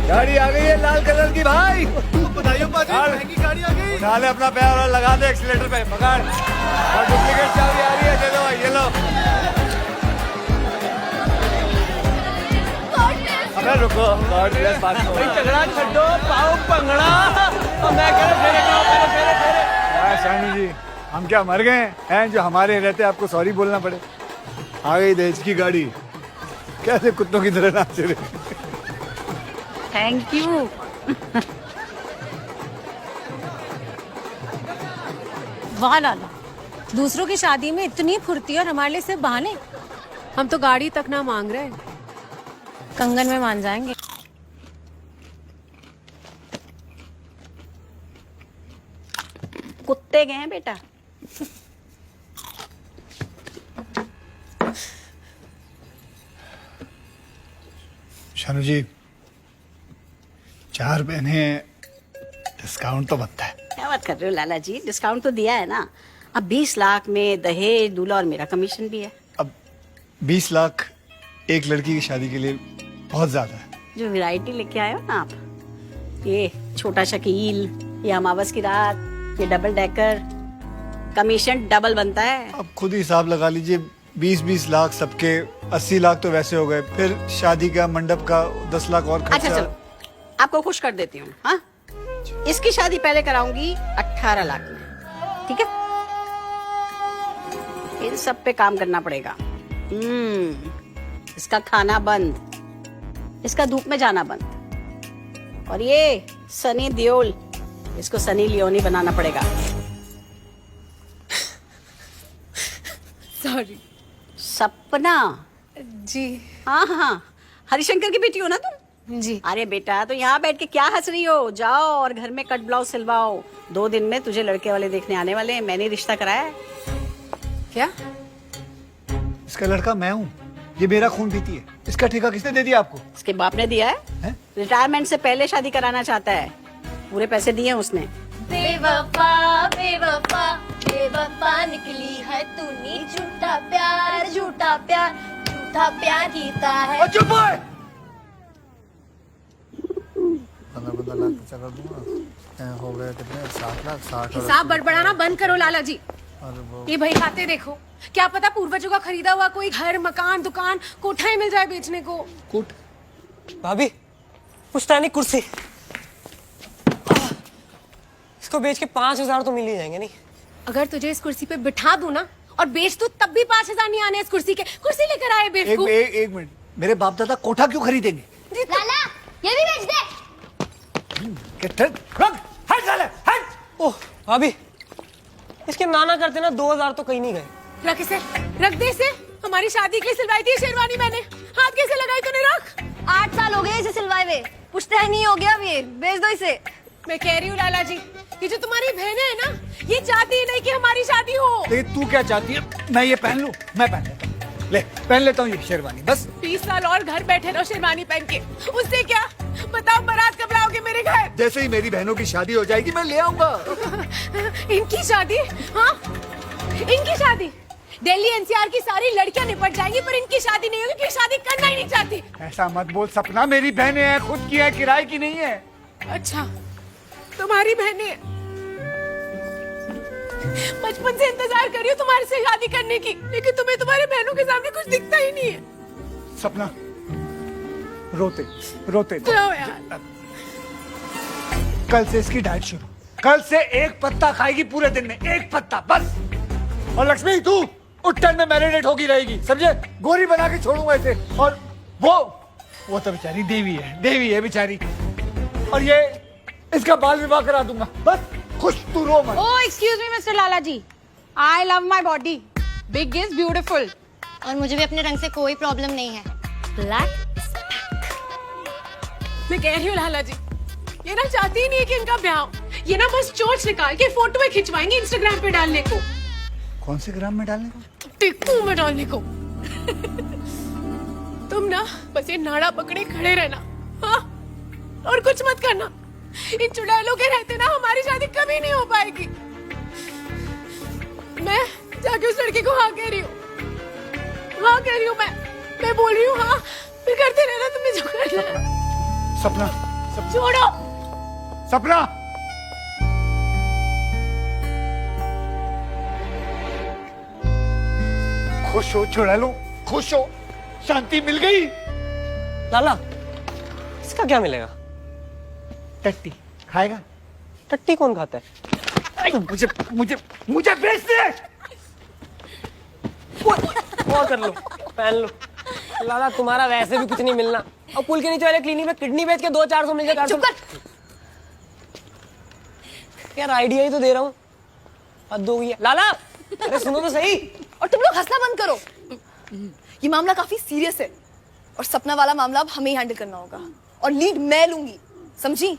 गाड़ी आ गई है लाल कलर की भाई। बधाई महंगी गाड़ी आ गई। उठा ले अपना पैर और लगा दे एक्सीलेटर पे, पकड़। और डुप्लीकेट चाबी आ रही है, दे दो भाई, ये लो। अबे रुको, झगड़ा छड्डो, पाओ पंगड़ा। मैं कह रहा फेरे। शानू जी हम क्या मर गए हैं जो हमारे रहते आपको सॉरी बोलना पड़े? आ गई दहेज की गाड़ी, कैसे कुत्तों की तरह नाच रहे। Thank you. वाह लाला, दूसरों की शादी में इतनी फुर्ती और हमारे लिए सिर्फ बहाने। हम तो गाड़ी तक ना मांग रहे हैं। कंगन में मान जाएंगे। कुत्ते गए हैं बेटा। शानू जी, 4 बहनें, डिस्काउंट तो बनता है। क्या बात कर रहे हो लाला जी, डिस्काउंट तो दिया है ना। अब 20 लाख में दहेज, दूल्हा और मेरा कमीशन भी है। अब 20 लाख एक लड़की की शादी के लिए बहुत ज्यादा है। जो वैरायटी लेके आए हो ना आप, ये छोटा शकील, ये अमावस की रात, ये डबल डेकर, कमीशन डबल बनता है। अब खुद ही हिसाब लगा लीजिए, 20-20 लाख सबके, 80 लाख तो वैसे हो गए, फिर शादी का, मंडप का 10 लाख और खर्चा। अच्छा चलो, आपको खुश कर देती हूँ। हाँ, इसकी शादी पहले कराऊंगी 18 लाख में, ठीक है? इन सब पे काम करना पड़ेगा। इसका खाना बंद, इसका धूप में जाना बंद, और ये सनी देओल, इसको सनी लियोनी बनाना पड़ेगा। सॉरी। सपना जी। हाँ हाँ, हरिशंकर की बेटी हो ना तुम? जी। अरे बेटा, तो यहाँ बैठ के क्या हंस रही हो? जाओ और घर में कट ब्लाउज सिलवाओ। 2 दिन में तुझे लड़के वाले देखने आने वाले हैं। मैंने रिश्ता कराया है। क्या? इसका लड़का मैं हूँ, ये मेरा खून पीती है। इसका ठेका किसने दे दिया आपको? इसके बाप ने दिया है? रिटायरमेंट से पहले शादी कराना चाहता है, पूरे पैसे दिए उसने। बेवफा बेवफा बेवफा निकली है तूने, झूठा प्यार झूठा प्यार झूठा प्यार जीता है। चुप है। 15 लाख खर्चा कर दूंगा, हो गए कितने? 7 लाख 60। हिसाब बड़बड़ाना बंद करो लाला जी। ये भाई खाते देखो, क्या पता पूर्वजों का खरीदा हुआ कोई घर, मकान, दुकान, कोठा ही मिल जाए बेचने को। कूट भाभी, पुश्तैनी कुर्सी, इसको बेच के 5,000 तो मिल ही जाएंगे। नहीं, अगर तुझे इस कुर्सी पे बिठा दूं ना और बेच दूं, तब भी 5,000 नहीं आने इस कुर्सी के। कुर्सी लेकर आए बेवकूफ। एक मिनट, मेरे बाप दादा कोठा क्यों खरीदेंगे? लाला, ये भी बेच दे। ओह भाभी, इसके नाना करते ना 2,000 तो कहीं नहीं गए। रख इसे, रख दे इसे। हमारी शादी के लिए सिलवाई थी शेरवानी मैंने, हाथ कैसे लगाई तूने? रख। 8 साल हो गए इसे सिलवाए हुए, पुश्तैनी नहीं हो गया अब ये, बेच दो इसे। मैं कह रही हूँ लाला जी, ये जो तुम्हारी बहनें है ना, ये चाहती ही नहीं कि हमारी शादी हो। लेकिन तू क्या चाहती है? मैं ये पहन लूं? मैं पहन लेता हूं। ले, पहन लेता हूँ ये शेरवानी, बस। 20 साल और घर बैठे रहो शेरवानी पहन के, उससे क्या? बताओ, बारात कब लाओगे मेरे घर? जैसे ही मेरी बहनों की शादी हो जाएगी मैं ले आऊंगा। इनकी शादी? हाँ, इनकी शादी। दिल्ली एनसीआर की सारी लड़कियां निपट जाएंगी, पर इनकी शादी नहीं होगी, क्योंकि शादी करना ही नहीं चाहती। ऐसा मत बोल सपना, मेरी बहनें हैं, खुद की है, किराए की नहीं है। अच्छा, तुम्हारी बहनें? बचपन से इंतजार कर रही हूँ तुम्हारे से शादी करने की, लेकिन तुम्हें तुम्हारी बहनों के सामने कुछ दिखता ही नहीं है। सपना, रोते रोते जाओ यार। कल से इसकी डाइट शुरू। कल से 1 पत्ता खाएगी पूरे दिन में, 1 पत्ता बस। और लक्ष्मी, तू उट्टन में मैरिनेट होगी रहेगी, समझे? गोरी बना के छोड़ूंगा इसे। और वो तो बेचारी देवी है बेचारी। और ये इसका बाल विवाह करा दूंगा, बस। खुश तू रो मत। Oh, excuse me, Mr. Lala ji. I love my body. Big is beautiful. और मुझे भी अपने रंग से कोई प्रॉब्लम नहीं है। ब्लैक। मैं कह रही हूँ लाला जी, ये ना चाहती ही नहीं है कि इनका ब्याह हो। ये ना बस चोंच निकाल के फोटो खिंचवाएंगे इंस्टाग्राम पे डालने को। कौन से ग्राम में डालने को? टिक्कू में डालने को। तुम ना बस ये नाड़ा पकड़े खड़े रहना, हाँ? और कुछ मत करना। इन चुड़ैलों के रहते ना हमारी शादी कभी नहीं हो पाएगी। मैं जाके उस लड़के को हाँ कह रही हूँ, मैं बोल रही हूँ हाँ, फिर करते रहना तुम्हें जो करना है। सपना, छोड़ो। सपना, खुश हो चुड़ैलो, खुश हो, शांति मिल गई। लाला, इसका क्या मिलेगा? टट्टी खाएगा? टट्टी कौन खाता है? मुझे बेच दे। और कर लो, पहन लो। लाला, तुम्हारा वैसे भी कुछ नहीं मिलना, और पुल के नीचे वाले क्लिनिक में किडनी बेच के 200-400 मिल जाएगा। चुप कर। यार आइडिया ही तो दे रहा हूँ, हद हो गई है। लाला अरे सुनो तो सही। और तुम लोग हंसना बंद करो। ये मामला काफी सीरियस है और सपना वाला मामला अब हमें ही हैंडल करना होगा और लीड मैं लूंगी, समझी?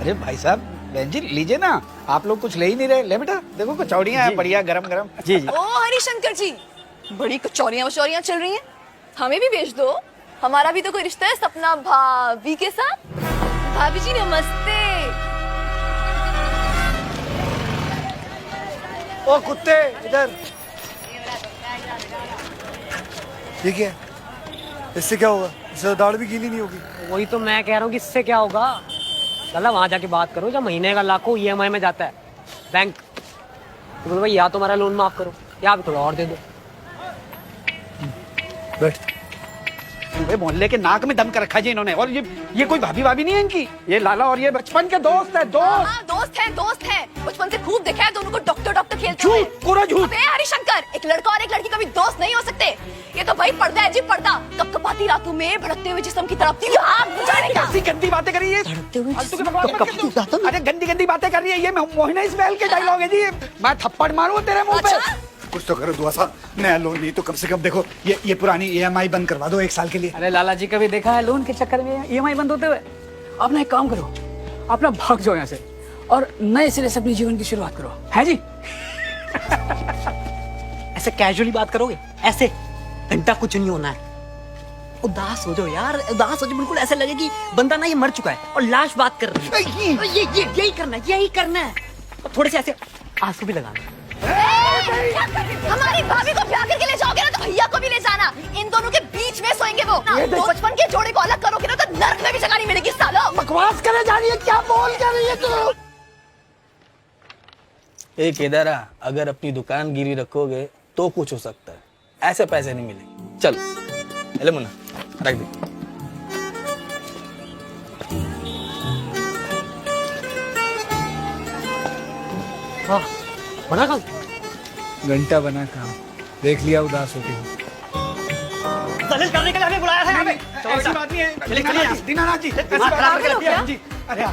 अरे भाई साहब, बहन जी लीजिए ना, आप लोग कुछ ले ही नहीं रहे। ले बेटा, देखो कचौड़ियाँ हैं बढ़िया गरम गरम। जी जी। ओ हरिशंकर जी, बड़ी कचौरियां वचौरियां चल रही हैं, हमें भी भेज दो। हमारा भी तो कोई रिश्ता है सपना भाभी के साथ। भाभी जी नमस्ते। ओ कुत्ते इधर। ये क्या है? इससे क्या होगा? इससे दाढ़ भी गीली नहीं होगी। वही तो मैं कह रहा हूँ कि इससे क्या होगा। लाला वहां जाके बात करो, जब महीने का लाखों EMI में जाता है बैंक, तो बोलो भाई या तो हमारा लोन माफ करो या आप थोड़ा और दे दो। बैठ। पूरे मोहल्ले के नाक में दम कर रखा जी इन्होंने। और ये कोई भाभी भाभी नहीं है इनकी, ये लाला और ये बचपन के दोस्त है। दोस्त है, बचपन से खूब देखा है दोनों को डॉक्टर खेलते हुए। झूठ, पूरा झूठ। अबे हरिशंकर, एक लड़का और एक लड़की कभी दोस्त नहीं हो सकते। ये तो भाई पर्दा है जी, पर्दा। कपकपाती रातों में भड़कते हुए जिस्म की तरफ कैसी गंदी बातें कर रही है। अरे गंदी गंदी बातें कर रही है, ये मोहिना इस्माइल के डायलॉग है जी। मैं थप्पड़ मारूं तेरे मुंह पे। कुछ तो करो दुआ साहब, नया लोन नहीं तो कम से कम देखो ये पुरानी EMI बंद करवा दो 1 साल के लिए। अरे लाला जी कभी देखा है लोन के चक्कर में EMI बंद होते हुए? आप ना एक काम करो, आप ना भाग जाओ यहाँ से और नए सिरे से अपने जीवन की शुरुआत करो, है जी? ऐसे कैजुअली बात करोगे? ऐसे घंटा कुछ नहीं होना है। उदास हो जाओ यार, उदास हो जाओ, बिल्कुल ऐसे लगे कि बंदा ना ये मर चुका है और लाश बात कर रही है। यही करना है। और थोड़े से ऐसे आंसू भी लगाना। हमारी भाभी को ब्याह करके ले जाओगे ना तो भैया को भी ले जाना। इन दोनों के बीच में सोएंगे वो। तो बचपन के जोड़े को अलग करोगे ना तो नर्क में भी जगह नहीं मिलेगी सालो। बकवास करे जा रही है, क्या बोल कर रही है तू? ए केदारा, अगर अपनी दुकान गिरी रखोगे तो कुछ हो सकता है, ऐसे पैसे नहीं मिलेंगे। चल ले मुन्ना, रख दे। हाँ बना काम, घंटा बना काम। देख लिया उदास होती हूँ। दलील करने के लिए हमें बुलाया था यहाँ पे। ऐसी बात नहीं है दीनानाथ जी। अरे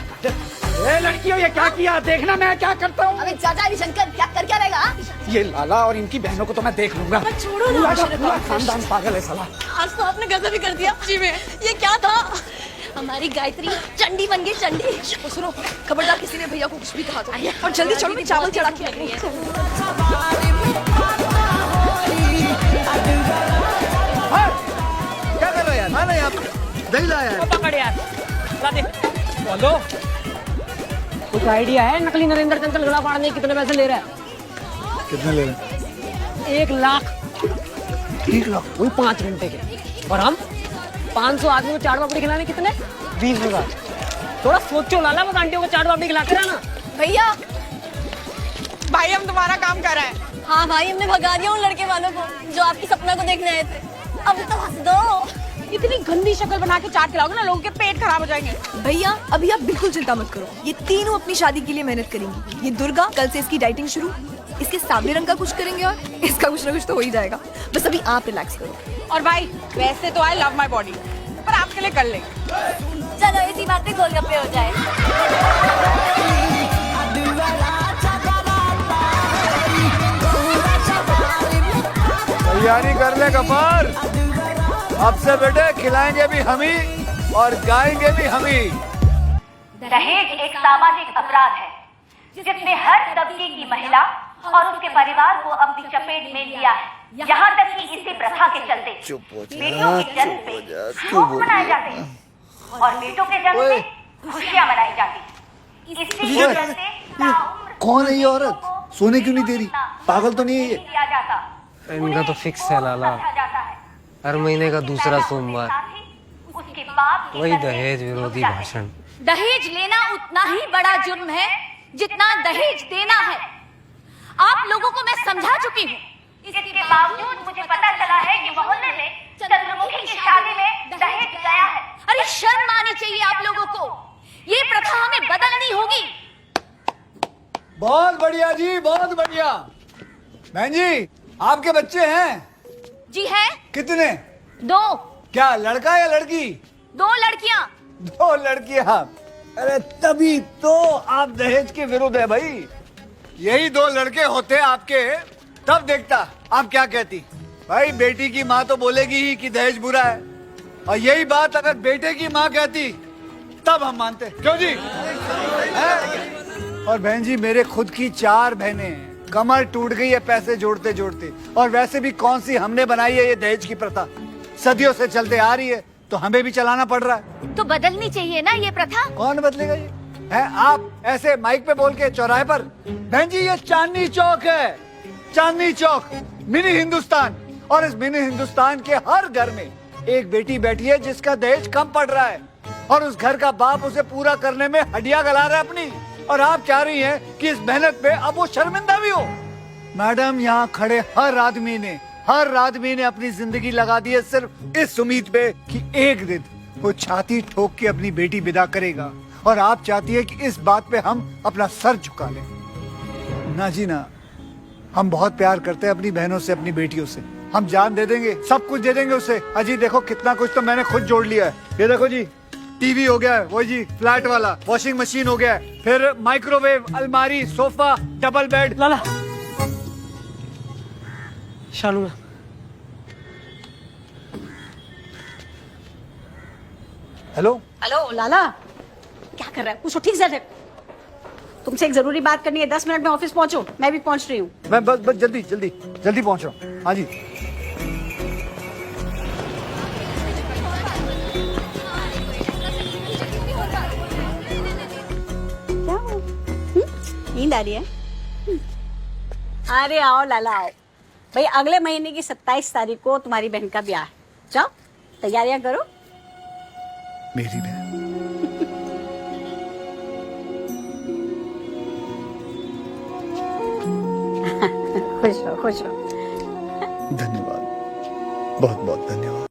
ये लड़कियों, ये क्या किया? देखना मैं क्या करता हूँ। अबे चाचा हरिशंकर, क्या कर क्या रहेगा? ये लाला और इनकी बहनों को तो मैं देख लूंगा। छोड़ो ना, पूरा खानदान पागल है साला। आज तो आपने गजब ही कर दिया जी में। ये क्या था? हमारी गायत्री चंडी बन गई, चंडी। सुनो, खबरदार किसी ने भैया को कुछ भी कहा तो। और जल्दी चलो, मैं चावल चढ़ा के रही है। क्या कर रहे हो यार? हाँ ना यहाँ दही लाया है। पकड़ यार, ला दे। बोलो कुछ आइडिया है? नकली नरेंद्र चंचल गला फाड़ने कितने पैसे ले रहा है? कितने ले रहे हैं? 1 लाख। 1 लाख? वही 5 घंटे के। और हम 500 आदमी को चाट पापड़ी खिलाने कितने? 20,000। थोड़ा सोचो लाला, बस आंटियों को चाट पापड़ी खिलाते रहना। भैया भाई हम तुम्हारा काम कर रहे हैं। हाँ भाई, हमने भगा दिया उन लड़के वालों को जो आपकी सपना को देखने आए थे। अब तो हंस दो। इतनी गंदी शक्ल बना के चाट खिलाओगे ना, लोगों के पेट खराब हो जाएंगे। भैया अभी आप बिल्कुल चिंता मत करो, ये तीनों अपनी शादी के लिए मेहनत करेंगी। ये दुर्गा, कल से इसकी डाइटिंग शुरू, इसके सावले रंग का कुछ करेंगे और इसका कुछ ना कुछ तो हो ही जाएगा। बस अभी आप रिलैक्स करो। और भाई वैसे तो आई लव माई बॉडी, पर आपके लिए कर लेंगे। चलो इसी बात पे गोलगप्पे हो जाए। तैयारी कर ले गफार, अब से बेटे खिलाएंगे भी हम ही और गाएंगे भी हम ही। दहेज एक सामाजिक अपराध है जिसने हर तबके की महिला और उसके परिवार को अपनी चपेट में लिया है। यहाँ तक कि इसी प्रथा के चलते बेटों के जन्म पे शोक मनाए जाते हैं और बेटों के जन्म पे खुशियाँ मनाई जाती हैं। इसी के चलते कौन है ये औरत? सोने क्यों नहीं दे रही? पागल तो नहीं है ये? किया जाता। इनका तो फिक्स है लाला, हर महीने का दूसरा सोमवार उसके बाप की वही दहेज विरोधी भाषण। दहेज लेना उतना ही बड़ा जुर्म है जितना दहेज देना है। आप लोगों को मैं समझा चुकी हूँ। इसके बावजूद मुझे पता चला है कि मोहल्ले में चंद्रमुखी की शादी में दहेज गया है। अरे शर्म आनी चाहिए आप लोगों को। ये प्रथा हमें बदलनी होगी। बहुत बढ़िया जी, बहुत बढ़िया। बहन जी, आपके बच्चे हैं? जी है। कितने? 2। क्या लड़का या लड़की? 2 लड़कियां। 2 लड़कियां। अरे तभी तो आप दहेज के विरुद्ध है भाई। यही 2 लड़के होते आपके, तब देखता आप क्या कहती। भाई बेटी की माँ तो बोलेगी ही कि दहेज बुरा है, और यही बात अगर बेटे की माँ कहती तब हम मानते। क्यों जी? और बहन जी, मेरे खुद की 4 बहनें हैं। कमर टूट गई है पैसे जोड़ते जोड़ते। और वैसे भी कौन सी हमने बनाई है ये दहेज की प्रथा? सदियों से चलते आ रही है, तो हमें भी चलाना पड़ रहा है। तो बदलनी चाहिए ना ये प्रथा। कौन बदलेगा ये? है आप ऐसे माइक पे बोल के चौराहे पर? बहन जी, ये चांदनी चौक है, चांदनी चौक, मिनी हिंदुस्तान। और इस मिनी हिंदुस्तान के हर घर में एक बेटी बैठी है जिसका दहेज कम पड़ रहा है, और उस घर का बाप उसे पूरा करने में हड्डियां गला रहा है अपनी। और आप चाह रही हैं कि इस मेहनत पे अब वो शर्मिंदा भी हो। मैडम, यहाँ खड़े हर आदमी ने अपनी जिंदगी लगा दी है सिर्फ इस उम्मीद पे कि एक दिन वो छाती ठोक के अपनी बेटी विदा करेगा। और आप चाहती है कि इस बात पे हम अपना सर झुका लें। ना जी ना, हम बहुत प्यार करते हैं अपनी बहनों से, अपनी बेटियों से। हम जान दे देंगे, सब कुछ दे देंगे उसे। अजी देखो, कितना कुछ तो मैंने खुद जोड़ लिया है। ये देखो जी, टीवी हो गया है, वो जी फ्लैट वाला, वॉशिंग मशीन हो गया है, फिर माइक्रोवेव, अलमारी, सोफा, डबल बेड। लाला, शानू, हेलो हेलो लाला, क्या कर रहा है? पूछो ठीक से। तुमसे एक जरूरी बात करनी है, 10 मिनट में ऑफिस पहुंचो। मैं भी पहुंच रही हूँ। मैं बस जल्दी पहुंच रहा हूँ। हाँ जी। नींद आ रही है? अरे आओ लाला आओ। भाई अगले महीने की 27 तारीख को तुम्हारी बहन का ब्याह है। जाओ तैयारियां करो। मेरी बहन? खुश रहो। धन्यवाद, बहुत बहुत धन्यवाद।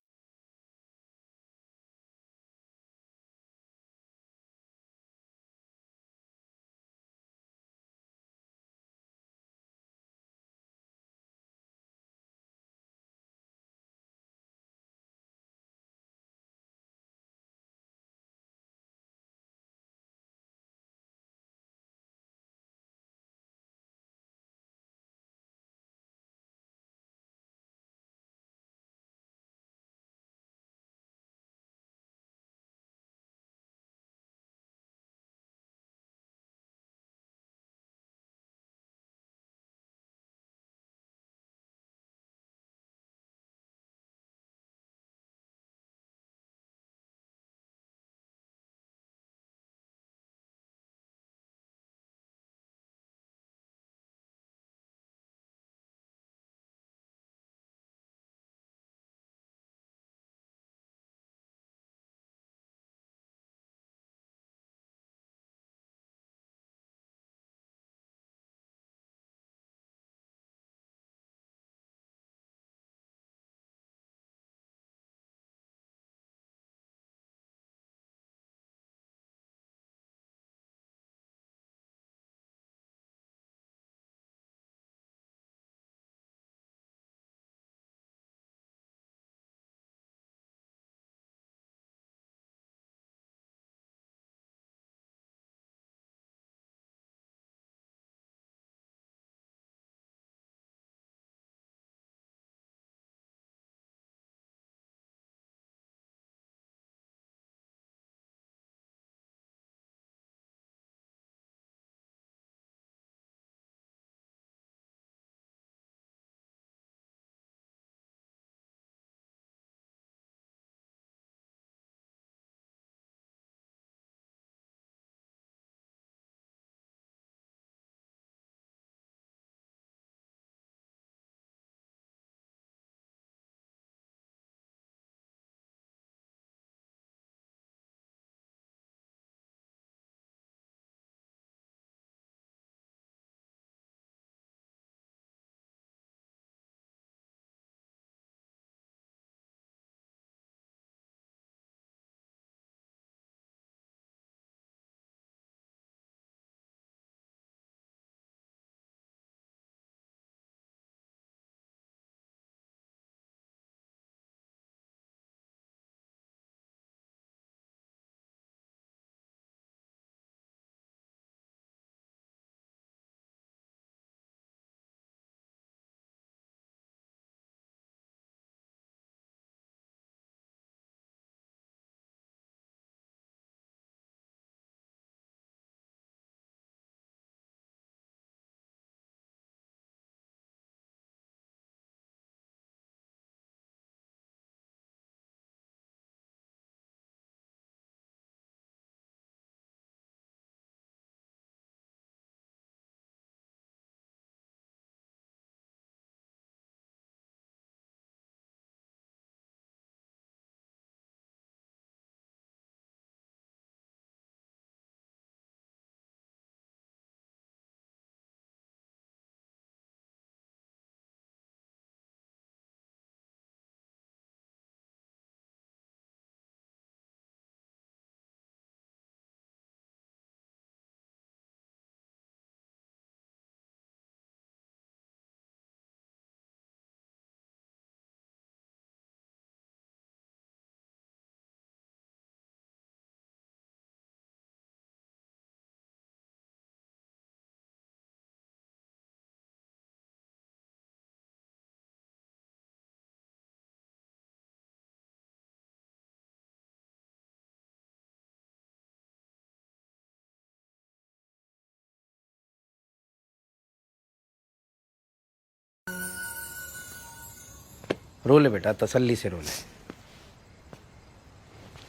रो ले बेटा, तसल्ली से रो ले।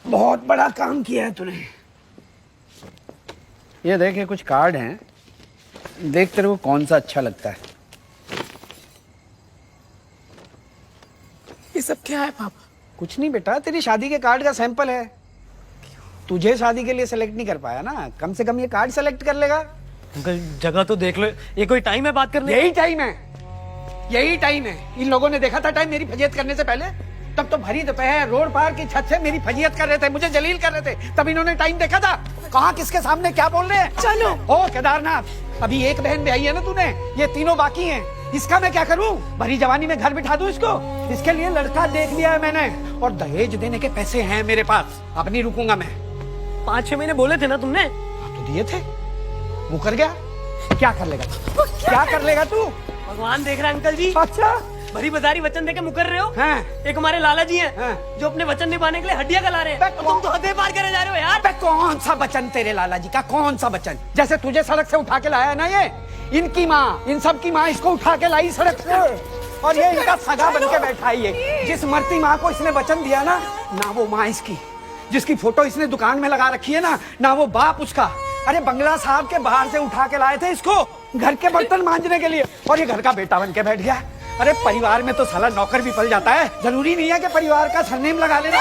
बहुत बड़ा काम किया है तूने। ये देख, ये कुछ कार्ड हैं, देख तेरे को कौन सा अच्छा लगता है। ये सब क्या है पापा? कुछ नहीं बेटा, तेरी शादी के कार्ड का सैंपल है। तुझे शादी के लिए सेलेक्ट नहीं कर पाया ना, कम से कम ये कार्ड सेलेक्ट कर लेगा। अंकल जगह तो देख लो, ये कोई टाइम है बात करने? यही टाइम है, यही टाइम है। इन लोगों ने देखा था टाइम मेरी फजीयत करने से पहले, तब तो भरी दोपहर रोड पार की छत से मेरी फजीयत कर रहे थे, मुझे जलील कर रहे थे, तब इन्होंने टाइम देखा था। कहाँ किसके सामने क्या बोल रहे हैं? चलो। ओ केदारनाथ, अभी एक बहन ब्याही है ना तूने, ये तीनों बाकी हैं। इसका मैं क्या करूं? भरी जवानी में घर बिठा दूं इसको? इसके लिए लड़का देख लिया है मैंने, और दहेज देने के पैसे हैं मेरे पास। अब नहीं रुकूंगा मैं। 5-6 महीने बोले थे ना तुमने? तो दिए थे, वो कर गया। क्या कर लेगा तू? क्या कर लेगा तू? भगवान देख रहा है अंकल जी। अच्छा, भरी बजारी वचन देके मुकर रहे हो। हाँ। एक हमारे लाला जी हैं, हाँ। जो अपने वचन निभाने के लिए हड्डियां गला रहे हैं, और तुम तो हदें पार करे जा रहे हो यार। बे कौन सा वचन तेरे लाला जी का? कौन सा वचन? जैसे तुझे सड़क से उठा के लाया ना ये, इनकी माँ, इन सब की माँ इसको उठा के लाई सड़क से, और ये इनका सगा बन के बैठा है। ये जिस मरती माँ को इसने वचन दिया ना वो माँ इसकी, जिसकी फोटो इसने दुकान में लगा रखी है ना वो बाप उसका। अरे बंगला साहब के बाहर से उठा के लाए थे इसको घर के बर्तन मांजने के लिए, और ये घर का बेटा बन के बैठ गया। अरे परिवार में तो साला नौकर भी पल जाता है, जरूरी नहीं है कि परिवार का सरनेम लगा लेना।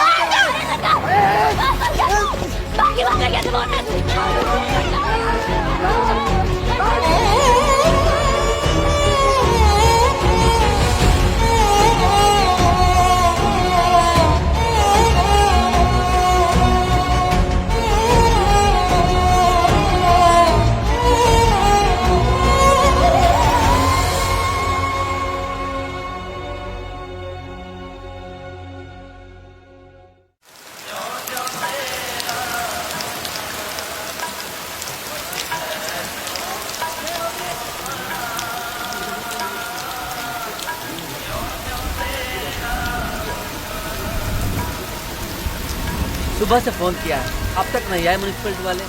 सुबह से फोन किया है, अब तक नहीं आए म्युनिसिपलिटी वाले।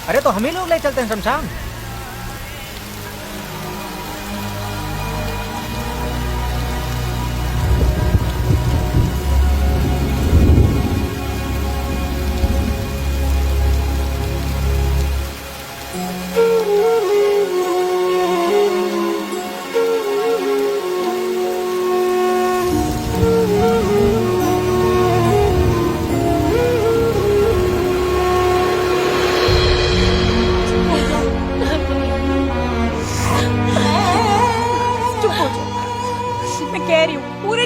अरे तो हम ही लोग ले चलते हैं शमशान।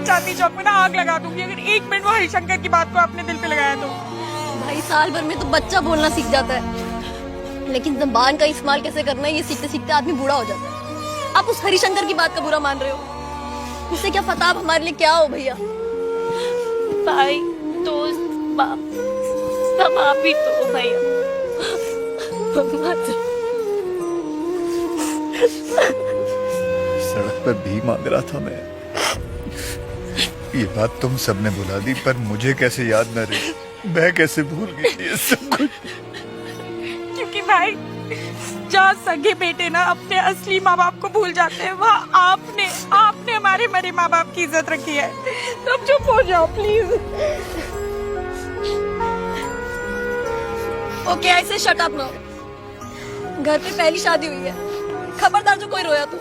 चांदनी चौक में ना आग लगा दूंगी अगर 1 मिनट वो हरिशंकर की बात को अपने दिल पे लगाया तो। भाई साल भर में तो बच्चा बोलना सीख जाता है, लेकिन ज़बान का इस्तेमाल कैसे करना है ये सीखते सीखते आदमी बूढ़ा हो जाता है। आप उस हरिशंकर की बात का बुरा मान रहे हो, उससे क्या पता आप हमारे लिए क्या हो भैया। भाई दोस्त बाप सब आप ही तो भैया। सड़क पर भी मांग रहा था मैं, ये बात तुम सबने बुला दी, पर मुझे कैसे याद न रही, मैं कैसे भूल गई ये सब कुछ। क्योंकि भाई जहाँ सगे बेटे ना अपने असली माँ बाप को भूल जाते हैं, वहाँ आपने हमारे मरे माँ बाप की इज्जत रखी है। तो अब चुप हो जाओ प्लीज। ओके ऐसे शट अप ना, घर पे पहली शादी हुई है, खबरदार जो कोई रोया तो।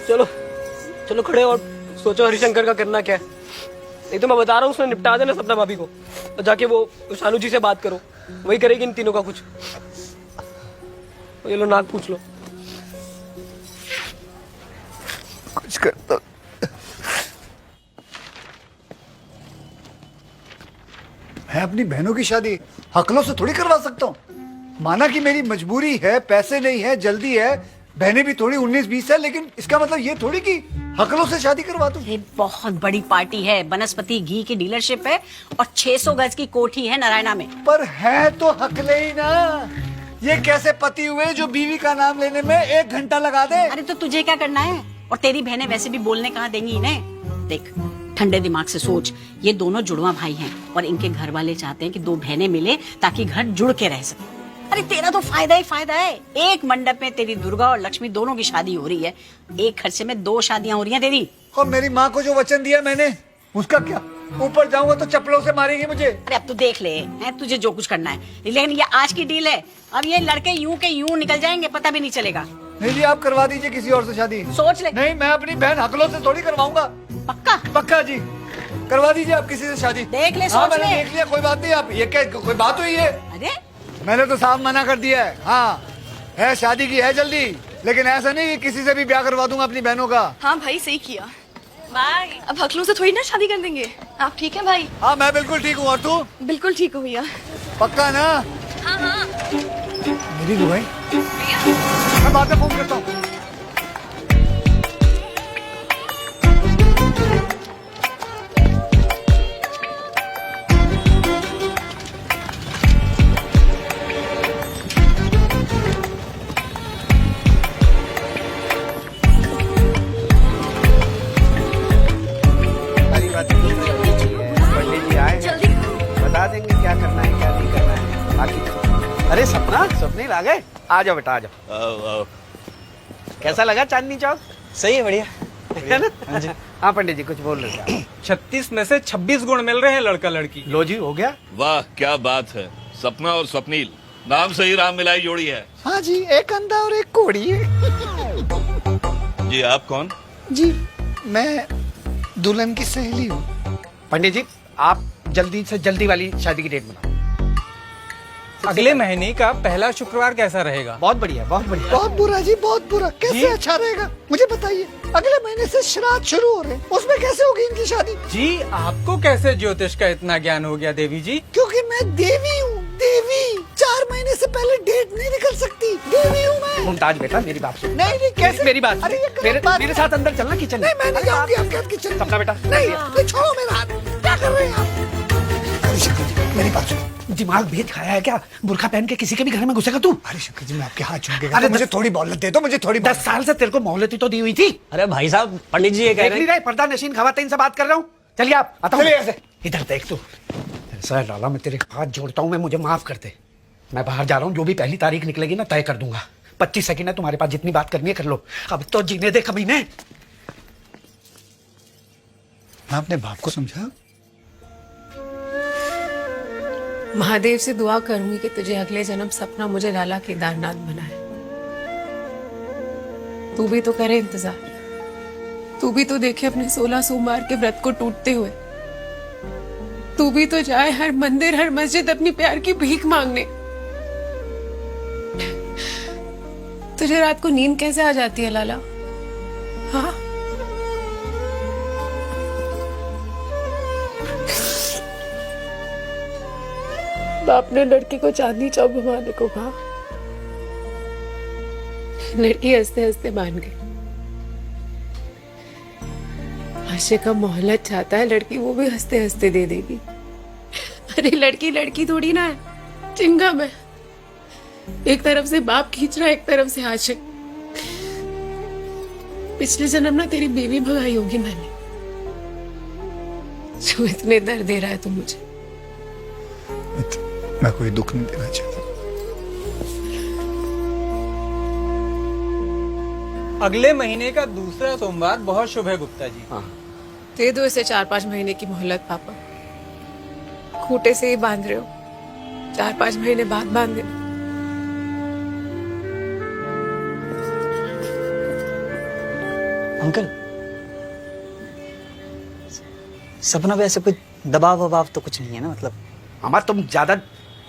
चलो चलो खड़े और सोचो हरिशंकर का करना क्या है। नहीं तो मैं बता रहा हूँ उसने निपटा देना सपना भाभी को, तो जाके वो शानू जी से बात करो, वही करेगी इन तीनों का कुछ। ये लो नाक पूछ लो। कुछ करता मैं अपनी बहनों की शादी हकलों से थोड़ी करवा सकता हूँ। माना कि मेरी मजबूरी है, पैसे नहीं है, जल्दी है, बहनें भी थोड़ी 19-20 है, लेकिन इसका मतलब ये थोड़ी कि हकलों से शादी करवा दूं। ये बहुत बड़ी पार्टी है, बनस्पति घी की डीलरशिप है और 600 गज की कोठी है नारायणा में। पर है तो हकले ही ना। ये कैसे पति हुए जो बीवी का नाम लेने में 1 घंटा लगा दे। अरे तो तुझे क्या करना है, और तेरी बहनें वैसे भी बोलने कहाँ देंगी इन्हें। देख ठंडे दिमाग से सोच, ये दोनों जुड़वा भाई हैं और इनके घर वाले चाहते हैं कि 2 बहनें मिले ताकि घर जुड़ के रह सके। अरे तेरा तो फायदा ही फायदा है। एक मंडप में तेरी दुर्गा और लक्ष्मी दोनों की शादी हो रही है, एक खर्चे में 2 शादियां हो रही हैं तेरी। और मेरी माँ को जो वचन दिया मैंने, उसका क्या? ऊपर जाऊंगा तो चप्पलों से मारेंगे मुझे। अरे अब तो देख ले, हैं तुझे जो कुछ करना है, लेकिन ये आज की डील है। अब ये लड़के यूं के यूं निकल जाएंगे, पता भी नहीं चलेगा। नहीं जी, आप करवा दीजिए किसी और से शादी। सोच ले। नहीं, मैं अपनी बहन हकलों से थोड़ी करवाऊंगा। पक्का? पक्का जी, करवा दीजिए आप किसी से शादी। देख ले, हाँ, सोच मैंने ले। देख लिया, कोई बात नहीं। आप ये क्या कोई बात हुई है? अरे मैंने तो साफ मना कर दिया है। हाँ है, शादी की है जल्दी, लेकिन ऐसा नहीं कि किसी से भी ब्याह करवा दूंगा अपनी बहनों का। हाँ भाई सही किया। भाई अब हकलों से थोड़ी ना शादी कर देंगे। आप ठीक है भाई? हाँ मैं बिल्कुल ठीक हूँ, और तू? बिल्कुल ठीक हो भैया। पक्का ना? हाँ हाँ। मेरी दुआएं। मैं बाद में फोन करता हूँ। पंडित जी आए हैं, बता देंगे क्या करना है क्या नहीं करना है। बाकी अरे सपना, सपने आ गए। आ जाओ बेटा, आ जाओ। कैसा लगा चांदनी चौक? सही है, बढ़िया है ना? हाँ पंडित जी कुछ बोल रहे थे। 36 में से 26 गुण मिल रहे हैं लड़का लड़की। लो जी, हो गया। वाह क्या बात है, सपना और स्वप्नील, नाम से ही राम मिलाई जोड़ी है। हाँ जी, एक अंधा और एक कोड़ी है। जी आप कौन? जी मैं दुल्हन की सहेली हूँ। पंडित जी आप जल्दी से जल्दी वाली शादी की डेट बनाओ। अगले महीने का पहला शुक्रवार कैसा रहेगा? बहुत बढ़िया, बहुत बढ़िया। बहुत बुरा जी, बहुत बुरा। कैसे अच्छा रहेगा मुझे बताइए। अगले महीने से श्राद्ध शुरू हो रहे हैं, उसमें कैसे होगी इनकी शादी? जी आपको कैसे ज्योतिष का इतना ज्ञान हो गया देवी जी? क्योंकि मैं देवी हूँ, देवी। 4 महीने से पहले डेट नहीं निकल सकती, देवी हूँ मैं। मुमताज बेटा मेरी बात सुन। नहीं नहीं, कैसे? मेरी बात अरे ये गलत बात मेरे है। साथ अंदर चलना किचन में। नहीं मैं नहीं जाऊंगी आपके साथ किचन। सपना बेटा नहीं, छोड़ो मेरा हाथ। क्या कर रहे हैं आप? अरे शंकर जी मेरी बात सुनो। दिमाग भेद खाया है क्या? बुर्खा पहन के किसी के भी घर में घुसेगा तू? अरे शंकर जी मैं आपके हाथ छूट गया। अरे मुझे थोड़ी मोहलत दे दो, मुझे थोड़ी। 10 साल से तेरे को मोहलत ही तो दी हुई थी। अरे भाई साहब, पंडित जी ये कह देख रहे नहीं रहे, पर्दा नशीन खवातीन से बात कर रहा हूँ। चलिए आप आता हूँ। इधर देख तू। ऐसा डाला मैं तेरे हाथ जोड़ता हूँ, मैं मुझे माफ कर दे। मैं बाहर जा रहा हूँ, जो भी पहली तारीख निकलेगी ना तय कर दूंगा। 25 सेकंड है तुम्हारे पास, जितनी बात करनी है कर लो। अब तो जीने दे कमीने। मैं अपने बाप को समझा। महादेव से दुआ करूंगी कि तुझे अगले जन्म सपना मुझे लाला केदारनाथ बनाए। तू भी तो करे इंतजार, तू भी तो देखे अपने 16 सोमवार के व्रत को टूटते हुए। तू भी तो जाए हर मंदिर हर मस्जिद अपनी प्यार की भीख मांगने। तुझे रात को नींद कैसे आ जाती है लाला? हाँ बाप ने लड़की को चांदनी चौक घुमाने को कहा, लड़की हंसते हंसते मान गई। आशिक का मोहल्ला चाहता है लड़की, वो भी हंसते हंसते दे देगी। अरे लड़की लड़की थोड़ी ना है, चिंगम है। एक तरफ से बाप खींच रहा है, एक तरफ से आशिक। पिछले जन्म ना तेरी बेबी भगाई होगी मैंने, जो इतने दर्द दे रहा है तू मुझे। मैं कोई दुख नहीं देना चाहता। अगले महीने का दूसरा सोमवार बहुत शुभ है गुप्ता जी। हाँ। दे दो इसे 4-5 महीने की मोहलत पापा। खूटे से ही बांध रहे हो, 4-5 महीने बाद बांध देना। अंकल, सपना पे ऐसे कोई दबाव वबाव तो कुछ नहीं है ना? मतलब हमारा तुम ज्यादा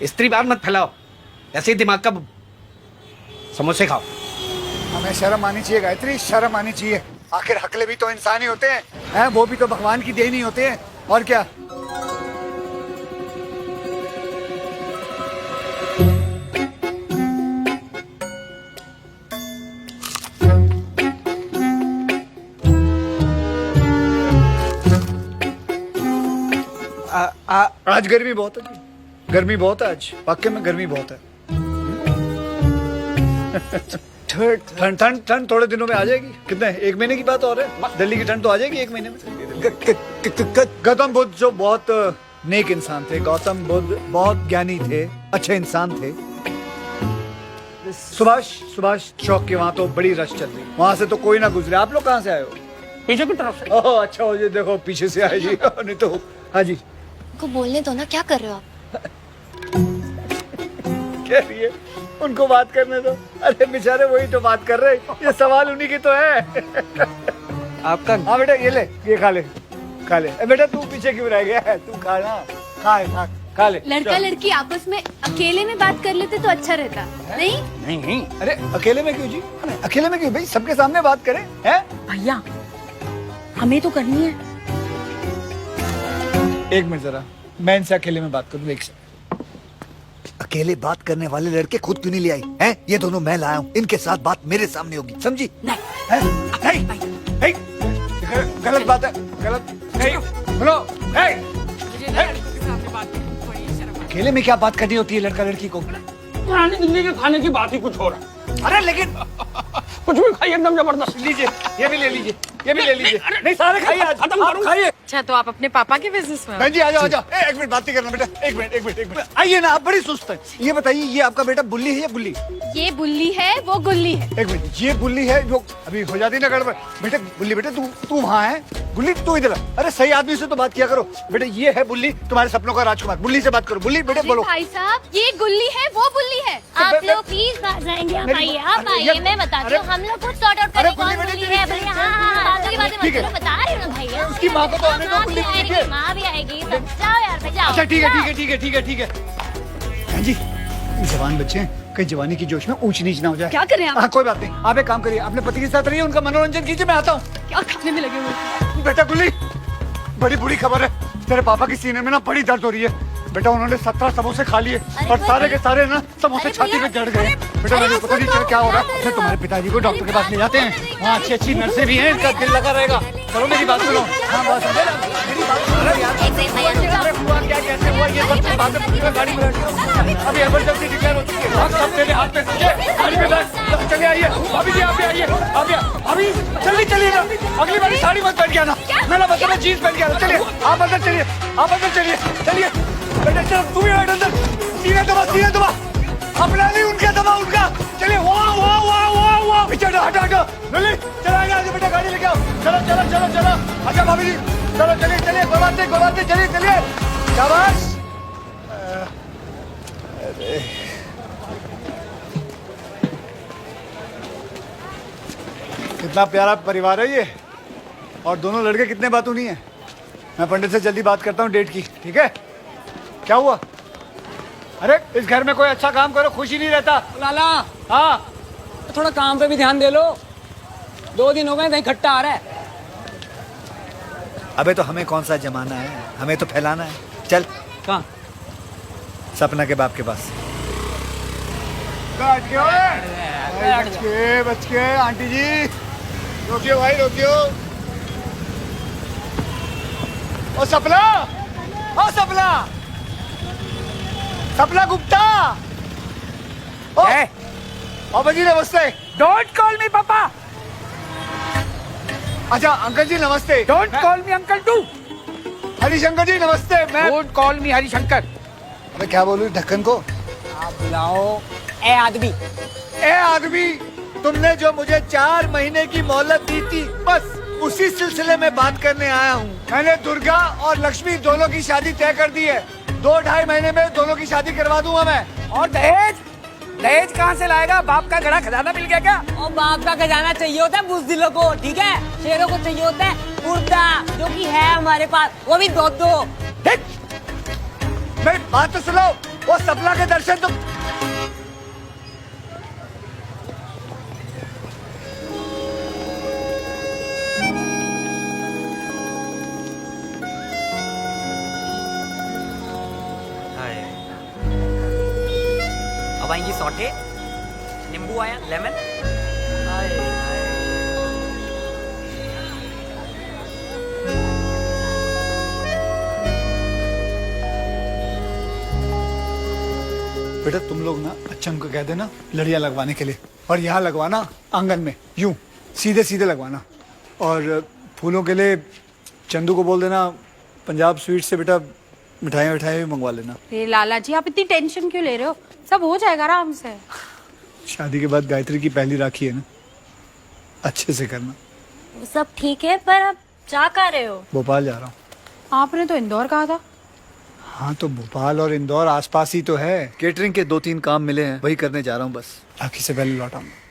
स्त्रीवाद मत फैलाओ, ऐसे ही दिमाग का समोसे खाओ। हमें शर्म आनी चाहिए गायत्री, शर्म आनी चाहिए। आखिर हकले भी तो इंसान ही होते हैं, वो भी तो भगवान की देन ही होते हैं, और क्या। आज गर्मी बहुत है, गर्मी बहुत है आज, वाकई में गर्मी बहुत है। ठंड ठंड ठंड थोड़े दिनों में आ जाएगी। कितने, 1 महीने की बात और है। दिल्ली की ठंड तो आ जाएगी 1 महीने में। गौतम बुद्ध जो बहुत नेक इंसान थे, गौतम बुद्ध बहुत ज्ञानी थे, अच्छे इंसान थे, सुभाष चौक के वहाँ तो बड़ी रश चल रही, वहाँ से तो कोई ना गुजरे। आप लोग कहाँ से आए हो? पीछे की तरफ से। ओह अच्छा हो जी, देखो पीछे से आए जी, नहीं तो। हाँ जी को बोलने दो ना, क्या कर रहे हो आप? कह रही है उनको बात करने दो। अरे बेचारे वही तो बात कर रहे, ये सवाल उन्हीं की तो है। आपका हाँ बेटा ये ले, ये खा ले खा ले। बेटा तू पीछे क्यों रह गया है? तू खा ना, खा ले। लड़का लड़की आपस में अकेले में बात कर लेते तो अच्छा रहता, नहीं? नहीं। अरे अकेले में क्यों जी? अकेले में क्यों भाई, सबके सामने बात करें हैं? भैया हमें तो करनी है। एक मिनट जरा, मैं इनसे अकेले में बात करूँ। एक सेकंड। अकेले बात करने वाले लड़के खुद क्यों नहीं ले आई हैं? ये दोनों मैं लाया हूँ, इनके साथ बात मेरे सामने होगी, समझी? नहीं, गलत बात है, गलत नहीं। बोलो अकेले में क्या बात करनी होती है लड़का लड़की को? पुरानी दिल्ली के खाने की बात ही कुछ हो रहा। अरे लेकिन कुछ भी खाइए एकदम जबरदस्त। लीजिए, ये भी ले लीजिए, ये भी ले लीजिए। नहीं सारे खाइए आज, आप खाइए। अच्छा तो आप अपने पापा के बिजनेस में? बहन जी आ जाओ आ जाओ। एक मिनट बात नहीं करना बेटा, एक मिनट आइए ना, आप बड़ी सुस्त हैं। ये बताइए ये आपका बेटा बुल्ली है या गुल्ली? ये बुल्ली है, वो गुल्ली है। एक मिनट, ये बुल्ली है जो अभी हो जाती ना गड़बड़। बेटे बुल्ली, बेटे तू वहाँ है, गुल्ली तू इधर। अरे सही आदमी से तो बात किया करो। बेटे ये है बुल्ली, तुम्हारे सपनों का राजकुमार। बुल्ली से बात करो। बुल्ली बेटे बोलो। भाई साहब ये गुल्ली है, वो बुल्ली है। आप लोग प्लीज बाहर जाएंगे, आप आइए, आप आइए, मैं बताती हूँ, हम लोग खुद सॉर्ट आउट करेंगे कौन बुल्ली है। हाँ, बातों की बातें मत करो, बता रही हूँ ना भैया। उसकी माँ को तो आने दो, बुल्ली आएगी, माँ भी आएगी, सब जाओ यार, जाओ। अच्छा ठीक है। बहन जी जवान बच्चे हैं, कहीं जवानी की जोश में ऊंच नीच ना हो जाए। क्या कर रहे हैं आप? कोई बात नहीं, आप एक काम करिए, अपने पति के साथ रहिए, उनका मनोरंजन कीजिए, मैं आता हूँ। क्या खाने में लगे हुए? बेटा गुल्ली, बड़ी बुरी खबर है, तेरे पापा की सीने में ना बड़ी दर्द हो रही है। बेटा उन्होंने 17 समोसे खा लिए और सारे के सारे ना समोसे छाती में जड़ गए। बेटा मुझे पता नहीं चल क्या हो रहा है। अच्छा तुम्हारे पिताजी को डॉक्टर के पास ले जाते हैं, वहाँ अच्छी नर्सें भी हैं, इनका दिल लगा रहेगा। चलो मेरी बात सुनो। हाँ बात सुनो, मेरी बात सुनो यार। हुआ क्या, कैसे हुआ, ये सब बातें पूरी गाड़ी में अभी इमरजेंसी डिक्लेयर हो चुकी है, सब तेरे हाथ में। गाड़ी में बैठ, चले आइए अभी जी, आप भी आइए, अभी जल्दी चलिए ना। अगली बार साड़ी मत पहन के आना, मैंने बताया जीन्स पहन के आना। चलिए आप अंदर चलिए, चलिए बेटा चलो, तू भी बैठ अंदर। सीने दबा, अपना नहीं उनका दबा, उनका। चलिए वाह पीछे हटा जल्दी चला आगे बेटा, गाड़ी लेके आओ। चलो अच्छा भाभी जी चलो, चलिए गोलाते चलिए शाबाश। अरे कितना प्यारा परिवार है ये, और दोनों लड़के कितने बातूनी हैं। मैं पंडित से जल्दी बात करता हूँ डेट की, ठीक है? क्या हुआ? अरे इस घर में कोई अच्छा काम करो, खुशी नहीं रहता। लाला हाँ थोड़ा काम पे भी ध्यान दे लो, 2 दिन हो गए कहीं खट्टा आ रहा है। अबे तो हमें कौन सा जमाना है, हमें तो फैलाना है। चल कहाँ? सपना के बाप के पास। बच के आंटी जी, रोकियो भाई रोकियो। ओ सपना गुप्ता। ओ जी नमस्ते। डोंट कॉल मी पापा। अच्छा अंकल जी नमस्ते। Don't call me uncle too. Harishankar ji नमस्ते। मैं डोंट कॉल मी हरिशंकर। मैं क्या बोलूं ढक्कन को? आप बुलाओ ए आदमी, तुमने जो मुझे 4 महीने की मोहलत दी थी, बस उसी सिलसिले में बात करने आया हूँ। मैंने दुर्गा और लक्ष्मी दोनों की शादी तय कर दी है। 2-2.5 महीने में दोनों की शादी करवा दूंगा मैं। और दहेज कहाँ से लाएगा? बाप का गड़ा खजाना मिल गया क्या? और बाप का खजाना चाहिए होता है बुज़दिलों को, ठीक है? शेरों को चाहिए होता है कुर्ता, जो कि है हमारे पास, वो भी 2-2। मेरी बात तो सुनो, वो सपना के दर्शन तो अब आएंगी सौटे, नींबू आया, लेमन। बेटा तुम लोग ना अच्छम को कह देना लड़ियाँ लगवाने के लिए, और यहाँ लगवाना आंगन में, यूं सीधे लगवाना। और फूलों के लिए चंदू को बोल देना पंजाब स्वीट से बेटा मिठाई भी मंगवा लेना। लाला जी आप इतनी टेंशन क्यों ले रहे हो? सब हो जाएगा आराम से। शादी के बाद गायत्री की पहली राखी है ना, अच्छे से करना। वो सब ठीक है, पर आप जा कहाँ रहे हो? भोपाल जा रहा हूँ। आपने तो इंदौर कहा था। हाँ तो भोपाल और इंदौर आसपास ही तो है। केटरिंग के 2-3 काम मिले हैं, वही करने जा रहा हूँ बस। राखी से पहले लौट आऊंगा।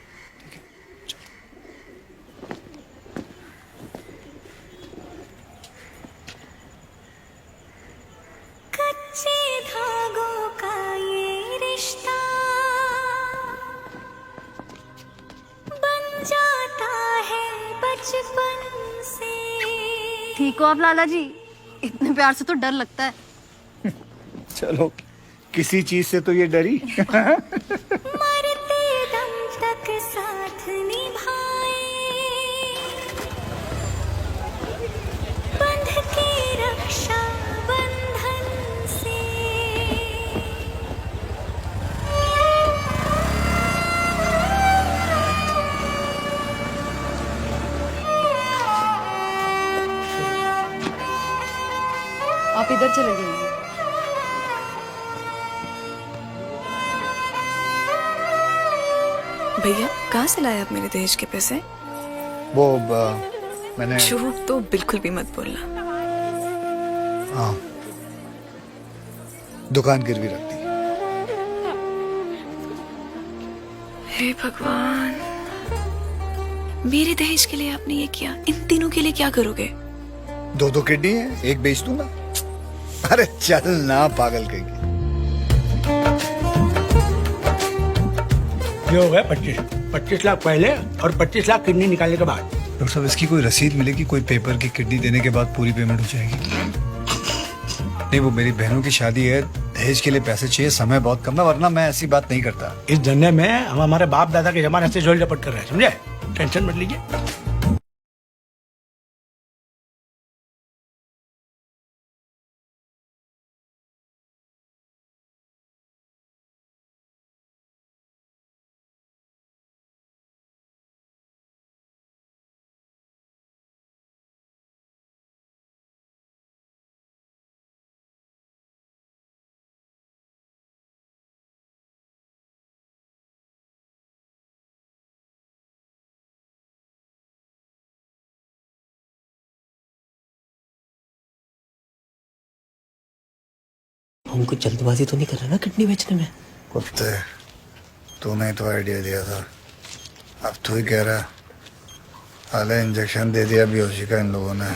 कच्चे धागों का ये रिश्ता बन जाता है बचपन से। ठीक हो आप लाला जी? इतने प्यार से तो डर लगता है। चलो, किसी चीज से तो ये डरी। मरते दम तक साथ निभाए, बंध के रक्षा बंधन से। आप इधर चले जाइए। भैया कहाँ से लाए आप मेरे दहेज के पैसे? वो मैंने झूठ तो बिल्कुल भी मत बोलना। हाँ, दुकान गिरवी रख दी। हे भगवान, मेरे दहेज के लिए आपने ये किया, इन तीनों के लिए क्या करोगे? 2 किडनी है, एक बेच दूंगा। अरे चल ना पागल कहीं। ये हो गया 25 लाख पहले और 25 लाख किडनी निकालने के बाद। डॉक्टर साहब, इसकी कोई रसीद मिलेगी? कोई पेपर की किडनी देने के बाद पूरी पेमेंट हो जाएगी? नहीं, वो मेरी बहनों की शादी है, दहेज के लिए पैसे चाहिए, समय बहुत कम है, वरना मैं ऐसी बात नहीं करता। इस धंधे में हम हमारे बाप दादा के जमाने से झोल झपट कर रहे हैं, समझे? टेंशन मत लीजिए। हम कुछ जल्दबाजी तो नहीं कर रहे ना किडनी बेचने में? कुत्ते, तूने तो आइडिया दिया था, अब तू ही कह रहा। हाले इंजेक्शन दे दिया बेहोशी का इन लोगों ने।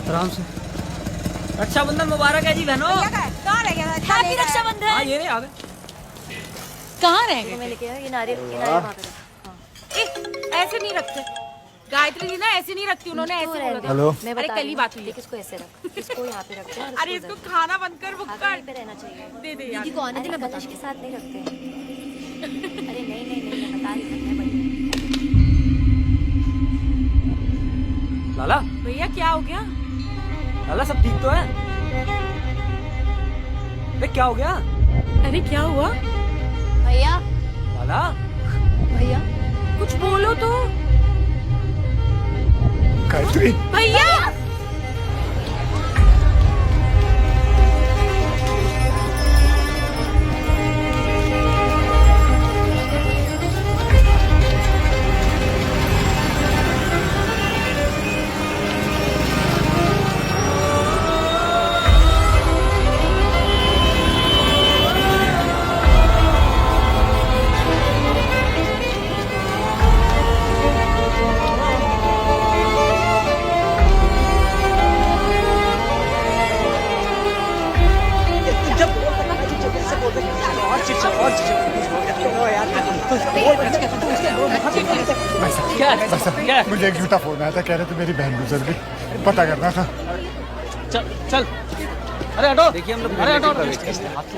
आराम से। रक्षाबंधन मुबारक है जी बहनों। कहाँ रह गया? हैप्पी रक्षाबंधन। हाँ ये नहीं आ गए। कहाँ रह गए? मैं लेके आया, ये नारियल वहाँ पे रखो। ऐसे नहीं रखते गायत्री जी ना, ऐसे नहीं रखती उन्होंने, ऐसे बोला था। हेलो। मैं अरे बता कल रही ही हूँ, बात हुई है। इसको ऐसे रख, इसको यहाँ पे रखते हैं। अरे इसको खाना बंद कर, वो कर पे रहना चाहिए। दे दे यार। दीदी को आने दे, मैं बता के साथ नहीं रखते। अरे नहीं नहीं नहीं, मैं बता रही हूँ, मैं बड़ी। लाला, भैया क्या हो गया? लाला सब ठीक तो है? अरे क्या हो गया? अरे क्या हुआ? भैया, लाला, भैया कुछ बोलो तो। गायत्री, भैया क्या मुझे एक झूठा फोन आया था, कह रहे थे मेरी बहन गुजर गई, पता करना था। चल अरे हटो। देखिए हम लोग अरे हटो।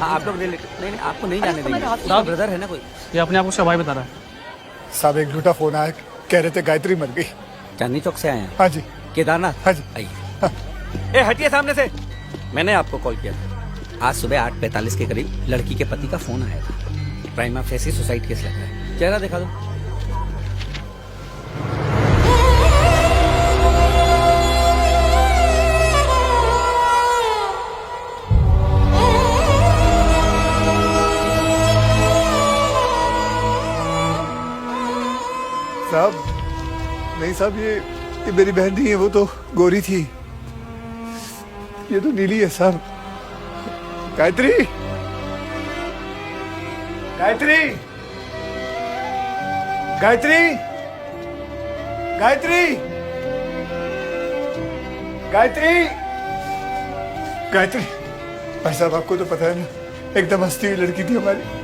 आप लोग नहीं आपको नहीं जाने देंगे। ब्रदर है ना कोई? ये अपने आप उसका भाई बता रहा है। साहब एक झूठा फोन आया, कह रहे थे गायत्री मर गई। चांदनी चौक से आए हैं? हाँ जी। केदारनाथ? हाँ जी। आइए। हटिए सामने से। मैंने आपको कॉल किया था। आज सुबह 8:45 के करीब लड़की के पति का फोन आया था। प्राइमा फेसी सुसाइड केस लग रहा है। चेहरा दिखा दो। साहब नहीं साहब, ये मेरी बहन नहीं है, वो तो गोरी थी, ये तो नीली है साहब। गायत्री, गायत्री, गायत्री, गायत्री, गायत्री, गायत्री। भाई साहब आपको तो पता है ना, एकदम हंसती हुई लड़की थी हमारी।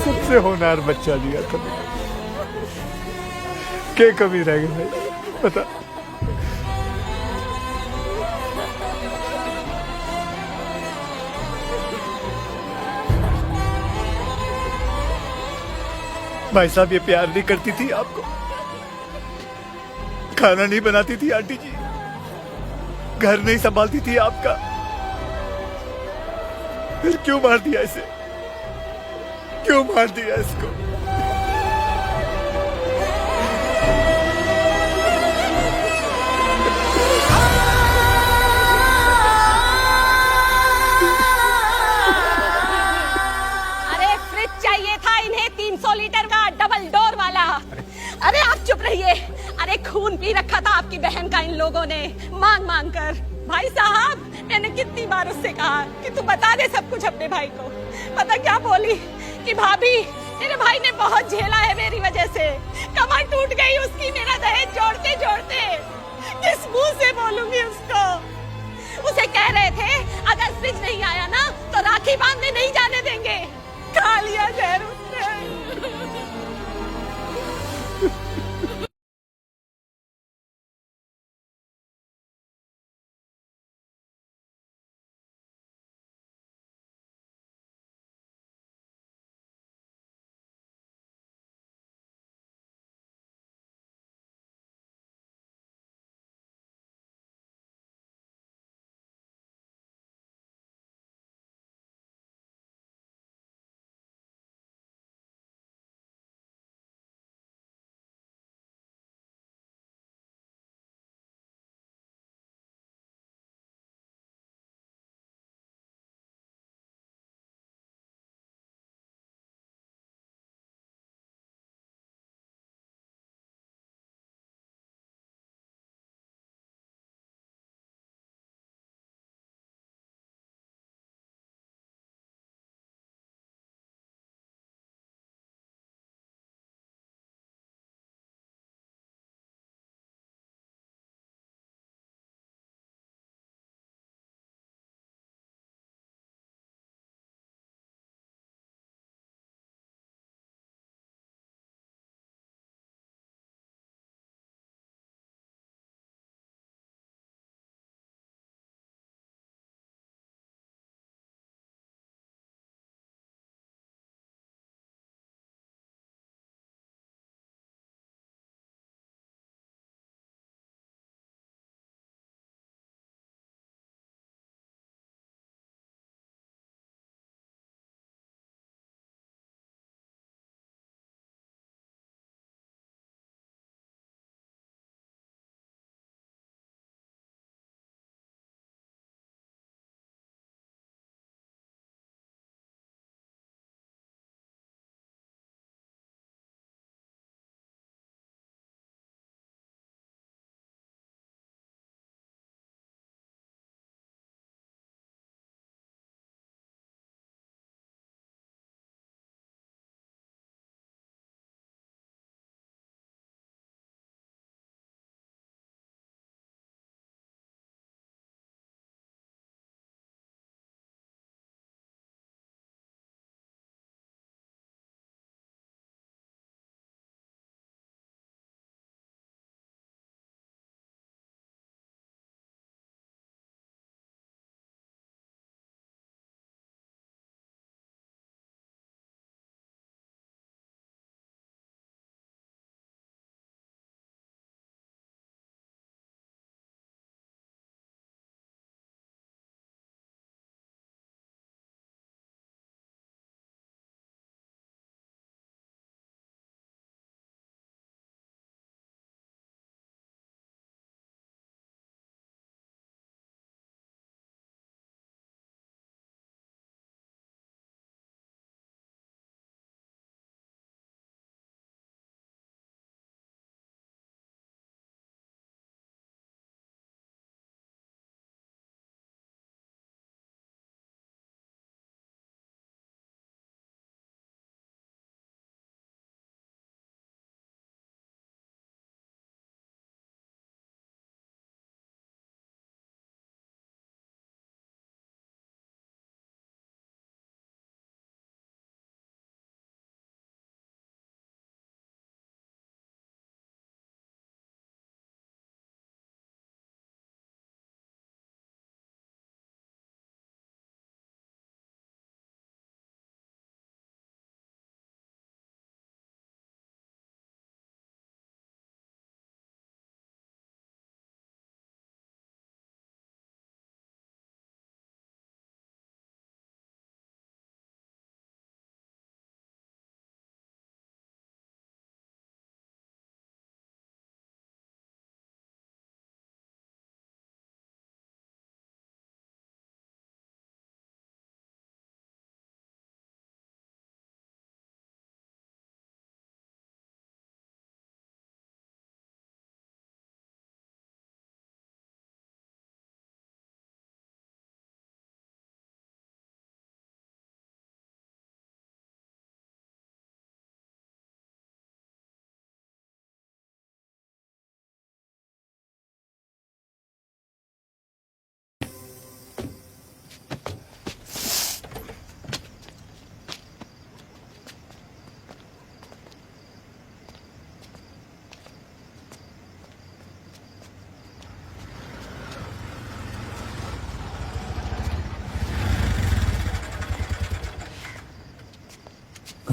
सबसे होनहार बच्चा दिया था, क्या कमी रह गई भाई बता। भाई साहब ये प्यार नहीं करती थी आपको, खाना नहीं बनाती थी आंटी जी, घर नहीं संभालती थी आपका, फिर क्यों मार दिया इसे, क्यों मार दिया इसको? अरे फ्रिज चाहिए था इन्हें 300 लीटर का डबल डोर वाला। अरे आप चुप रहिए। अरे खून पी रखा था आपकी बहन का इन लोगों ने मांग मांग कर। भाई साहब मैंने कितनी बार उससे कहा कि तू बता दे सब कुछ अपने भाई को। पता क्या बोली कि भाभी मेरे भाई ने बहुत झेला है मेरी वजह से, कमर टूट गई उसकी मेरा दहेज जोड़ते जोड़ते। किस मुंह से बोलूंगी उसको? उसे कह रहे थे अगर फ्रिज नहीं आया ना तो राखी बांधने नहीं जाने देंगे। खा लिया जहर उसने।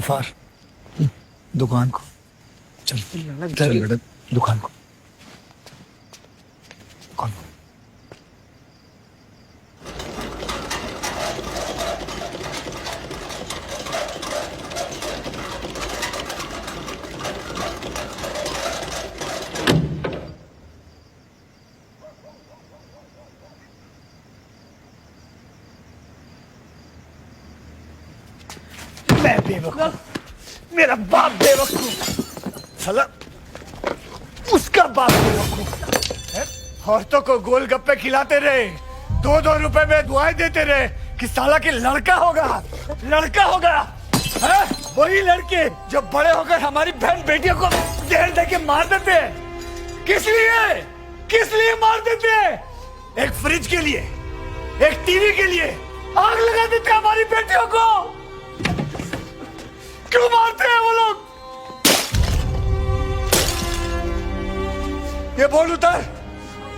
गफार दुकान को चल चल बेटा दुकान को कौन मैं बेवकूफ मेरा बाप बेवकूफ साला उसका बाप बेवकूफ औरतों को गोलगप्पे खिलाते रहे 2-2 रुपए में दुआएं देते रहे कि साला के लड़का होगा है? वही लड़के जो बड़े होकर हमारी बहन बेटियों को जहर दे के मार देते हैं। किस लिए मार देते हैं? एक फ्रिज के लिए एक टीवी के लिए आग लगा देते हैं हमारी बेटियों को। क्यों मारते हैं वो लोग? ये बोल उतार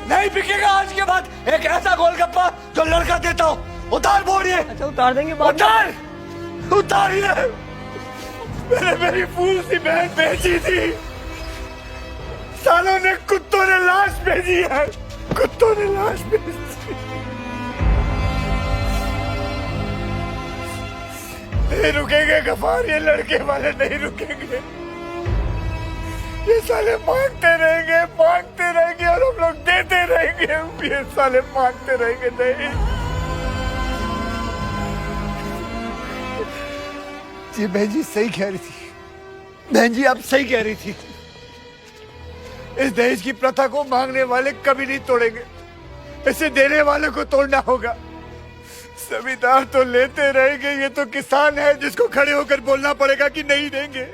नहीं बिकेगा आज के बाद एक ऐसा गोलगप्पा जो लड़का देता हो। उतार बोल ये। अच्छा उतार देंगे उतार ये। मेरी फूल सी बहन बेची थी सालों ने कुत्तों ने लाश भेजी है कुत्तों ने लाश भेजी। नहीं रुकेंगे गफार ये लड़के वाले नहीं रुकेंगे। ये साले मांगते रहेंगे और हम लोग देते रहेंगे। ये साले मांगते रहेंगे नहीं। जी बहन जी सही कह रही थी। बहन जी आप सही कह रही थी। इस दहेज की प्रथा को मांगने वाले कभी नहीं तोड़ेंगे। इसे देने वाले को तोड़ना होगा। जमींदार तो लेते रहेंगे। ये तो किसान है जिसको खड़े होकर बोलना पड़ेगा कि नहीं देंगे।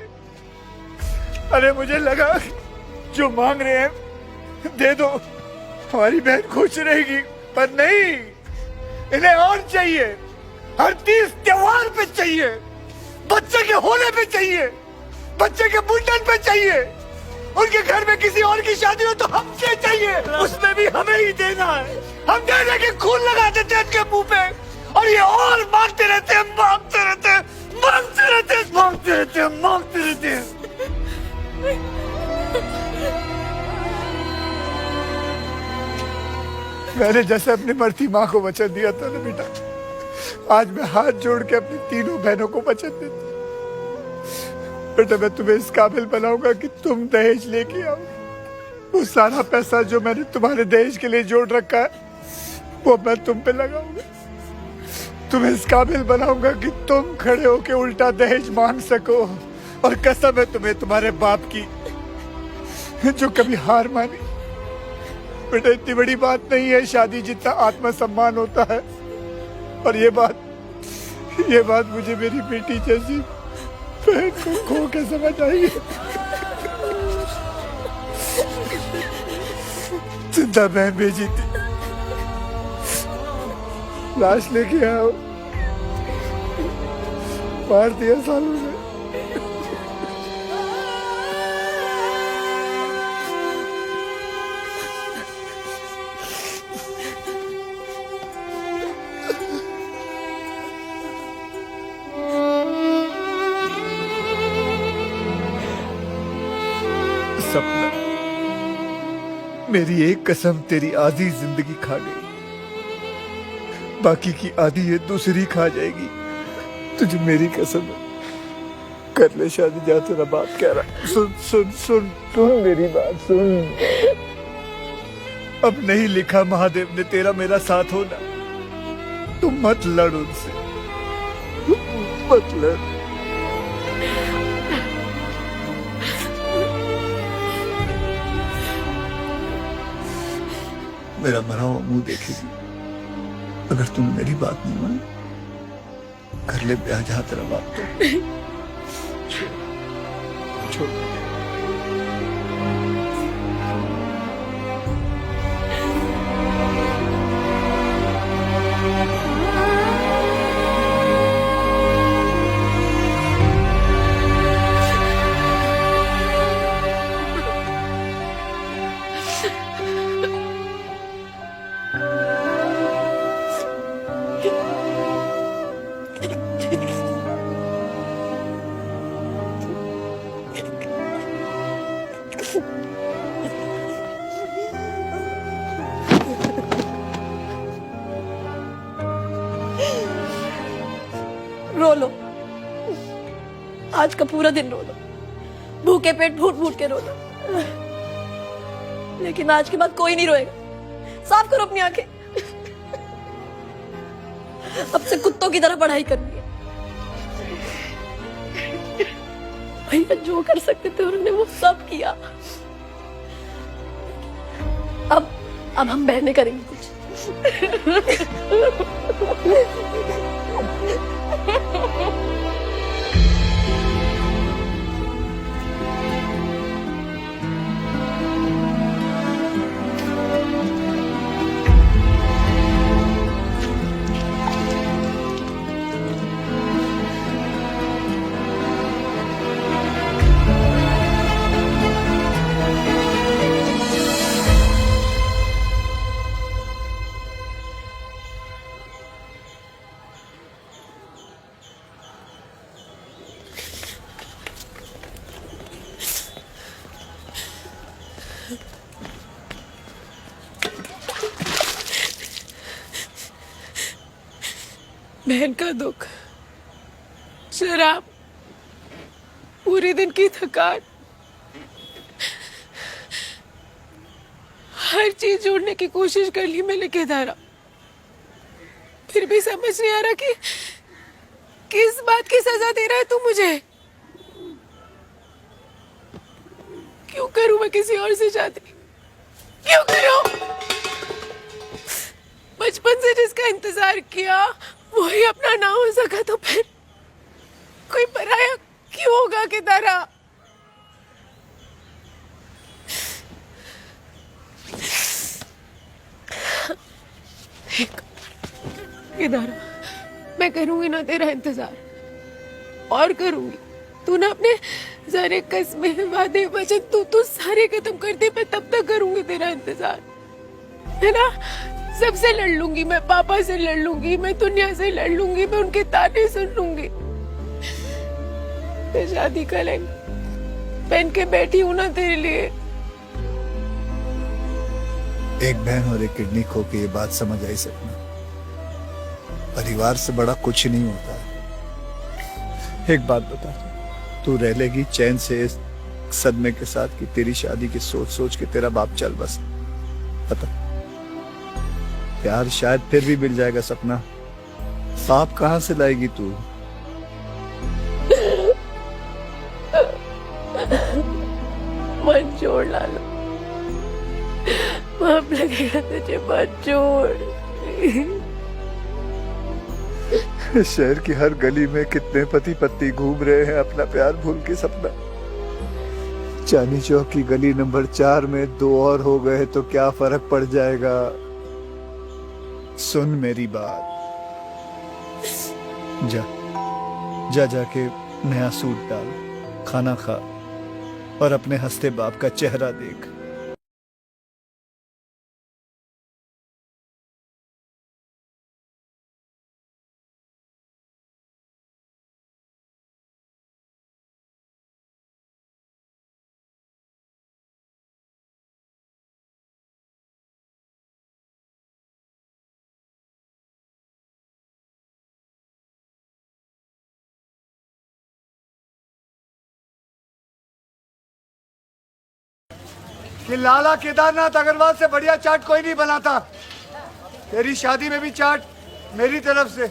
अरे मुझे लगा जो मांग रहे हैं दे दो हमारी बहन खुश रहेगी पर नहीं। इन्हें और चाहिए। हर 30 त्योहार पे चाहिए। बच्चे के होने पे चाहिए। बच्चे के मुंडन पे चाहिए। उनके घर में किसी और की शादी हो तो हमसे चाहिए। उसमें भी हमें ही देना है। हम दे दे के खून लगा देते हैं इनके मुंह पे और ये और मांगते रहते हैं। मैंने जैसे अपनी मरती माँ को वचन दिया था ना बेटा, आज मैं हाथ जोड़ के अपनी तीनों बहनों को वचन देता। बेटा मैं तुम्हें इस काबिल बनाऊंगा कि तुम दहेज लेके आओ। वो सारा पैसा जो मैंने तुम्हारे दहेज के लिए जोड़ रखा है वो मैं तुम पे लगाऊंगा। तुम्हें इस काबिल बनाऊंगा कि तुम खड़े होके उल्टा दहेज मांग सको। और कसम है तुम्हें तुम्हारे बाप की जो कभी हार मानी। बेटा इतनी बड़ी बात नहीं है शादी जितना आत्मसम्मान होता है। और ये बात मुझे मेरी बेटी जैसी बहन को खो के समझ आई। जिंदा बहन भेजी थी लाश लेके आओ। मार दिया सालों ने। सपना मेरी एक कसम तेरी आधी जिंदगी खा गई। बाकी की आधी ये दूसरी खा जाएगी। तुझे मेरी कसम है कर ले शादी जा। तेरा बाप कह रहा। सुन मेरी बात सुन। अब नहीं लिखा महादेव ने तेरा मेरा साथ होना। तुम मत लड़ उनसे मत लड़। मेरा मरा हुआ मुंह देखेगी अगर तुम मेरी बात नहीं मानी। कर ले ब्याह जहां तेरा बाप तो छोड़। आज का पूरा दिन रो लो, भूखे पेट फूट फूट के रो लो, लेकिन आज के बाद कोई नहीं रोएगा। साफ करो अपनी आंखें। अब से कुत्तों की तरह पढ़ाई करनी है। भैया जो कर सकते थे उन्होंने वो सब किया। अब हम बहनें करेंगे कुछ। बहन का दुख, शराब, पूरे दिन की थकान, हर चीज जोड़ने की कोशिश कर ली मैंने केदारा, फिर भी समझ नहीं आ रहा कि किस बात की सजा दे रहा है तू मुझे। क्यों करूं मैं किसी और से शादी? क्यों करूं? बचपन से जिसका इंतजार किया वही अपना ना हो सका तो फिर कोई पराया क्यों होगा केदारा? केदारा, मैं करूंगी ना तेरा इंतजार, और करूंगी। तू ना अपने सारे कस्में, वादे, वचन तू सारे खत्म कर दे, मैं तब तक करूंगी तेरा इंतजार, है ना? सबसे लड़ लूंगी मैं, पापा से लड़ लूंगी मैं, दुनिया से लड़ लूंगी मैं, उनके ताने सुन लूंगी। मैं शादी का लहंगा पहन के बैठी हूं ना तेरे लिए। एक बहन और एक किडनी खो के ये बात समझ आई सपना, परिवार से बड़ा कुछ नहीं होता है। एक बात बता, तू रह लेगी चैन से इस सदमे के साथ कि तेरी शादी की सोच सोच के तेरा बाप चल बस? पता, प्यार शायद फिर भी मिल जाएगा सपना, बाप कहां से लाएगी तू? मत छोड़ लाला, पाप लगेगा तुझे, मत छोड़। शहर की हर गली में कितने पति पत्नी घूम रहे हैं अपना प्यार भूल के सपना। चांदनी चौक की गली नंबर 4 में 2 और हो गए तो क्या फर्क पड़ जाएगा? सुन मेरी बात, जाके नया सूट डाल, खाना खा और अपने हंसते बाप का चेहरा देख। कि लाला केदारनाथ अग्रवाल से बढ़िया चाट कोई नहीं बनाता। तेरी शादी में भी चाट मेरी तरफ से।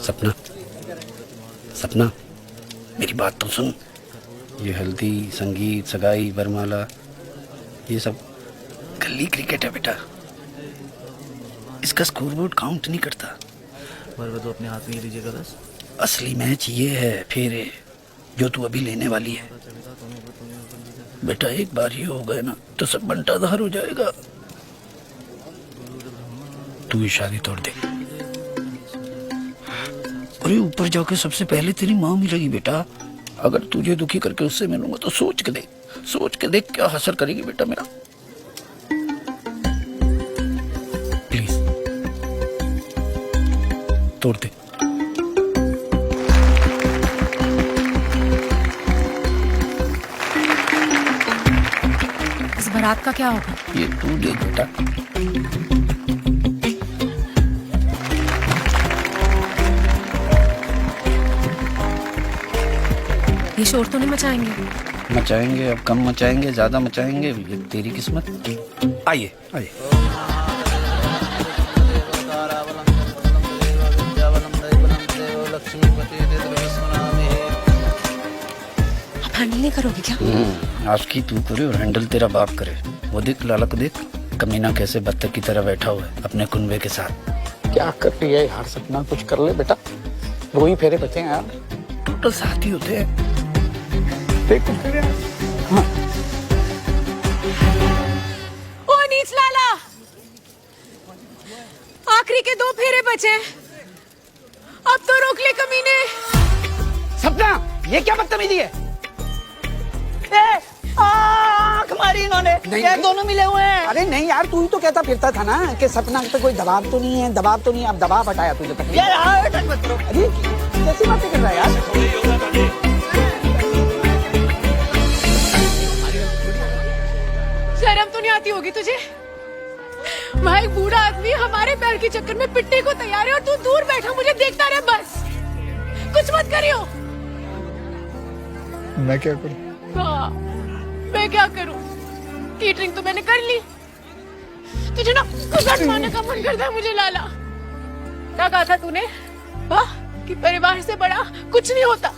सपना, सपना, मेरी बात तो सुन। ये हल्दी, संगीत, सगाई, वरमाला, ये सब गली क्रिकेट है बेटा। इसका स्कोरबोर्ड काउंट नहीं करता। तो अपने हाथ में लीजिएगा बस। असली मैच ये है फेरे जो तू अभी लेने वाली है बेटा। एक बार ये हो गए ना तो सब बंटाधार हो जाएगा। तू ये शादी तोड़ दे। अरे ऊपर जाके सबसे पहले तेरी माँ मिलेगी बेटा। अगर तुझे दुखी करके उससे मिलूंगा तो सोच के देख क्या हसर करेगी बेटा मेरा। प्लीज तोड़ दे। इस बारात का क्या होगा? ये तू देख बेटा। ये शोर तो नहीं मचाएंगे? मचाएंगे, अब कम मचाएंगे ज्यादा मचाएंगे, ये तेरी किस्मत। आइए आइए। हैंडल नहीं करोगे क्या? आज की तू करे और हैंडल तेरा बाप करे। वो देख लाला को देख, कमीना कैसे बत्तख की तरह बैठा हुआ है अपने कुनबे के साथ। क्या कर रही है यार सपना, कुछ कर ले बेटा। 2 ही फेरे बचे हैं यार, टोटल 7 ही होते हैं। देख कुछ कर यार। हाँ। ओ नीच लाला, आखिरी के 2 फेरे बचे, अब तो रोक ले कमीने। सपना, ये क्या बदतमीजी है? आँख मारी इन्होंने। ये दोनों मिले हुए हैं। अरे नहीं यार, तू ही तो कहता फिरता था ना कि सपना पे कोई दबाव तो नहीं है, दबाव तो नहीं है। अब दबाव हटाया तुझे तक। यार अटक मत करो। अरे कैसी बातें कर रहा है यार। शर्म तो नहीं आती होगी तुझे? वहाँ एक बूढ़ा आदमी हमारे पैर के चक्कर में पिटने को तैयार है और तू दूर बैठा मुझे देखता रहे बस। कुछ मत करियो। मैं क्या करूं? हाँ, मैं क्या करूं? केटरिंग तो मैंने कर ली। तुझे ना कुछ मारने का मन करता है मुझे लाला। क्या कहा था तूने? वाह, कि परिवार से बड़ा कुछ नहीं होता।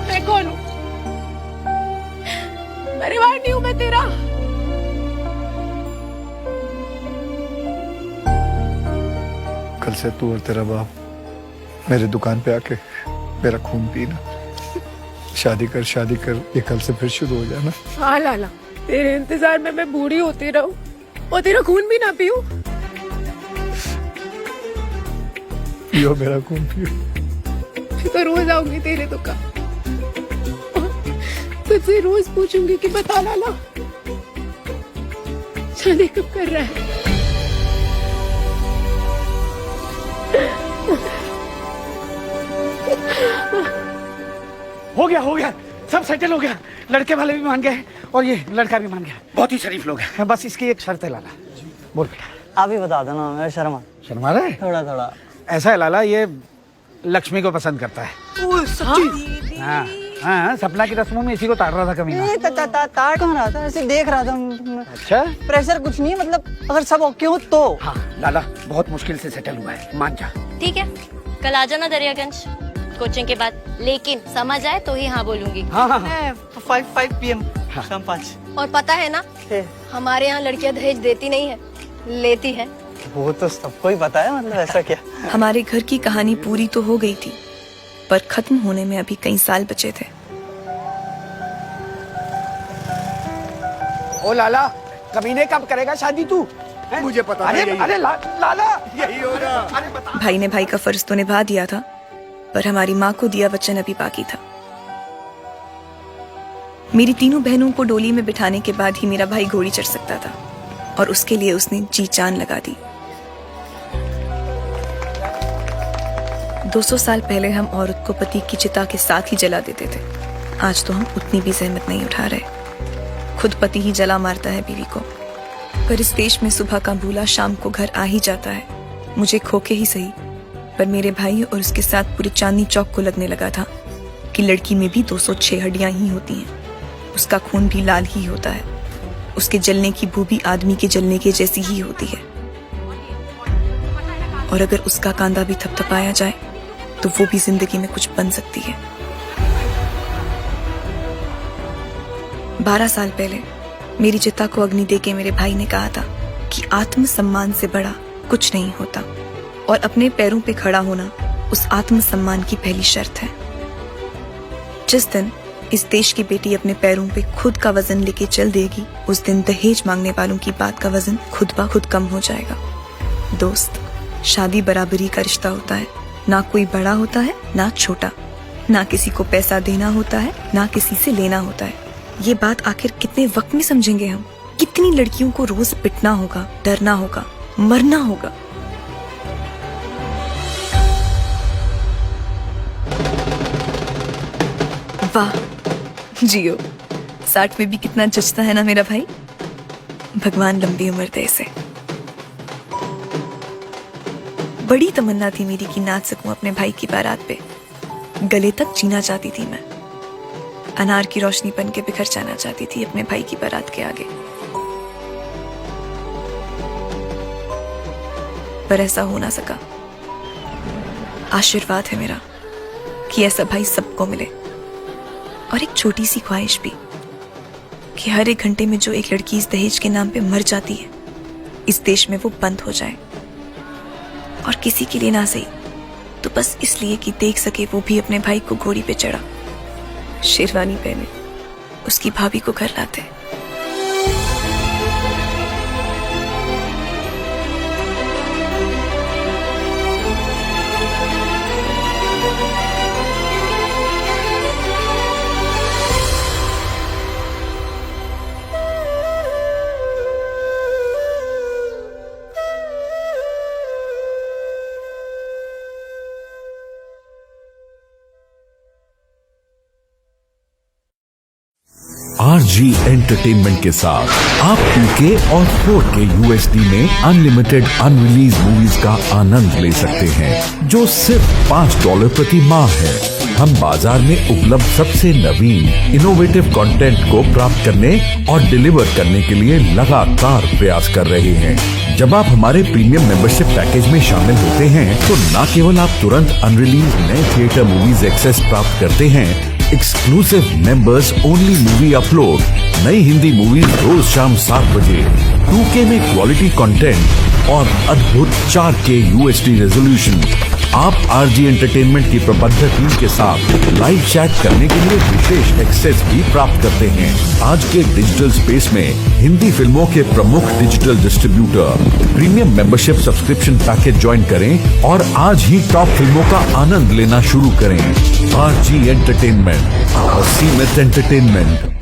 मैं कौन हूँ? परिवार नहीं हूँ मैं तेरा। कल से तू और तेरा बाप मेरे दुकान पे आके मेरा खून पीना। शादी कर, ये कल से फिर शुरू हो जाना। हाँ लाला, तेरे इंतजार में मैं बूढ़ी होती रहूं और तेरा खून भी ना पीऊं। पियो मेरा खून पियो। मैं तो रोज आऊंगी तेरे दुकान, तुझसे रोज पूछूंगी कि बता लाला शादी कब कर रहा है। हो गया, सब सेटल हो गया। लड़के वाले भी मान गए और ये लड़का भी मान गया। बहुत ही शरीफ लोग हैं। बस इसकी एक शर्त है लाला। बोल बेटा। आप ही बता देना, मैं शर्मा रहा है थोड़ा। ऐसा है लाला, ये लक्ष्मी को पसंद करता है। सच्ची? हाँ, सपना की रस्मों में इसी को ताड़ रहा था कमीना। ताड़ कहाँ रहा था? ऐसे देख रहा था। अच्छा, प्रेशर कुछ नहीं है, मतलब अगर सब ओके हो तो। हाँ लाला, बहुत मुश्किल से सेटल हुआ है, मान जा। ठीक है, कल आ जाना दरियागंज कोचिंग के बाद, लेकिन समझ आए तो ही हाँ बोलूंगी। हाँ। 5 PM शाम 5। और पता है ना, हमारे यहाँ लड़कियाँ दहेज देती नहीं है, लेती है। वो तो सबको ही पता है, मतलब ऐसा क्या? हमारे घर की कहानी पूरी तो हो गई थी, पर खत्म होने में अभी कई साल बचे थे। ओ लाला, कमीने कब करेगा शादी तू? मुझे पता अरे है। अरे लाला, यही होगा। अरे बता। भाई ने भाई का फर्ज तो निभा दिया था, पर हमारी माँ को दिया वचन अभी बाकी था। मेरी तीनों बहनों को डोली में बिठाने के बाद ही मेरा भाई घोड़ी चढ़ सकता था, और उसके लिए उसने जी जान लगा दी। 200 साल पहले हम औरत को पति की चिता के साथ ही जला देते थे। आज तो हम उतनी भी जहमत नहीं उठा रहे। खुद पति ही जला मारता है बीवी को। पर इस देश में सुबह का भूला शाम को घर आ ही जाता है। मुझे खोके ही सही, पर मेरे भाई और उसके साथ पूरे चांदनी चौक को लगने लगा था कि लड़की में भी 206 हड्डियां ही होती हैं, उसका खून भी लाल ही होता है। उसके जलने की बू भी आदमी के जलने के जैसी ही होती है, और अगर उसका कांधा भी थपथपाया जाए तो वो भी जिंदगी में कुछ बन सकती है। 12 साल पहले मेरी चिता को अग्नि देके मेरे भाई ने कहा था कि आत्मसम्मान से बड़ा कुछ नहीं होता, और अपने पैरों पे खड़ा होना उस आत्मसम्मान की पहली शर्त है। जिस दिन इस देश की बेटी अपने पैरों पे खुद का वजन लेके चल देगी, उस दिन दहेज मांगने वालों की बात का वजन खुद ब खुद कम हो जाएगा। दोस्त, शादी बराबरी का रिश्ता होता है, ना कोई बड़ा होता है ना छोटा, ना किसी को पैसा देना होता है ना किसी से लेना होता है। ये बात आखिर कितने वक्त में समझेंगे हम? कितनी लड़कियों को रोज पिटना होगा, डरना होगा, मरना होगा। वाह, जियो। 60 में भी कितना जचता है ना मेरा भाई। भगवान लंबी उम्र दे इसे। बड़ी तमन्ना थी मेरी कि नाच सकूं अपने भाई की बारात पे। गले तक जीना चाहती थी मैं। अनार की रोशनी बन के बिखर जाना चाहती थी अपने भाई की बारात के आगे। पर ऐसा हो ना सका। आशीर्वाद है मेरा कि ऐसा भाई सबको मिले, और एक छोटी सी ख्वाहिश भी कि हर एक घंटे में जो एक लड़की इस दहेज के नाम पे मर जाती है, इस देश में वो बंद हो जाए। और किसी के लिए ना सही तो बस इसलिए कि देख सके वो भी अपने भाई को घोड़ी पे चढ़ा, शेरवानी पहने, उसकी भाभी को घर लाते। RG एंटरटेनमेंट के साथ आप 2K और 4K USD में अनलिमिटेड अनरिलीज मूवीज का आनंद ले सकते हैं, जो सिर्फ $5 प्रति माह है। हम बाजार में उपलब्ध सबसे नवीन इनोवेटिव कंटेंट को प्राप्त करने और डिलीवर करने के लिए लगातार प्रयास कर रहे हैं। जब आप हमारे प्रीमियम मेंबरशिप पैकेज में शामिल होते हैं तो न केवल आप तुरंत अनरिलीज नए थिएटर मूवीज एक्सेस प्राप्त करते हैं, exclusive members only movie upload, नई हिंदी मूवीज रोज शाम 7 बजे, 2K में क्वालिटी कंटेंट और अद्भुत 4K USD रेजोल्यूशन। आप RG एंटरटेनमेंट की प्रबंधक टीम के साथ लाइव चैट करने के लिए विशेष एक्सेस भी प्राप्त करते हैं। आज के डिजिटल स्पेस में हिंदी फिल्मों के प्रमुख digital distributor premium membership subscription package join करें और आज ही टॉप फिल्मों का आनंद लेना शुरू करें। RG एंटरटेनमेंट, असीमित एंटरटेनमेंट।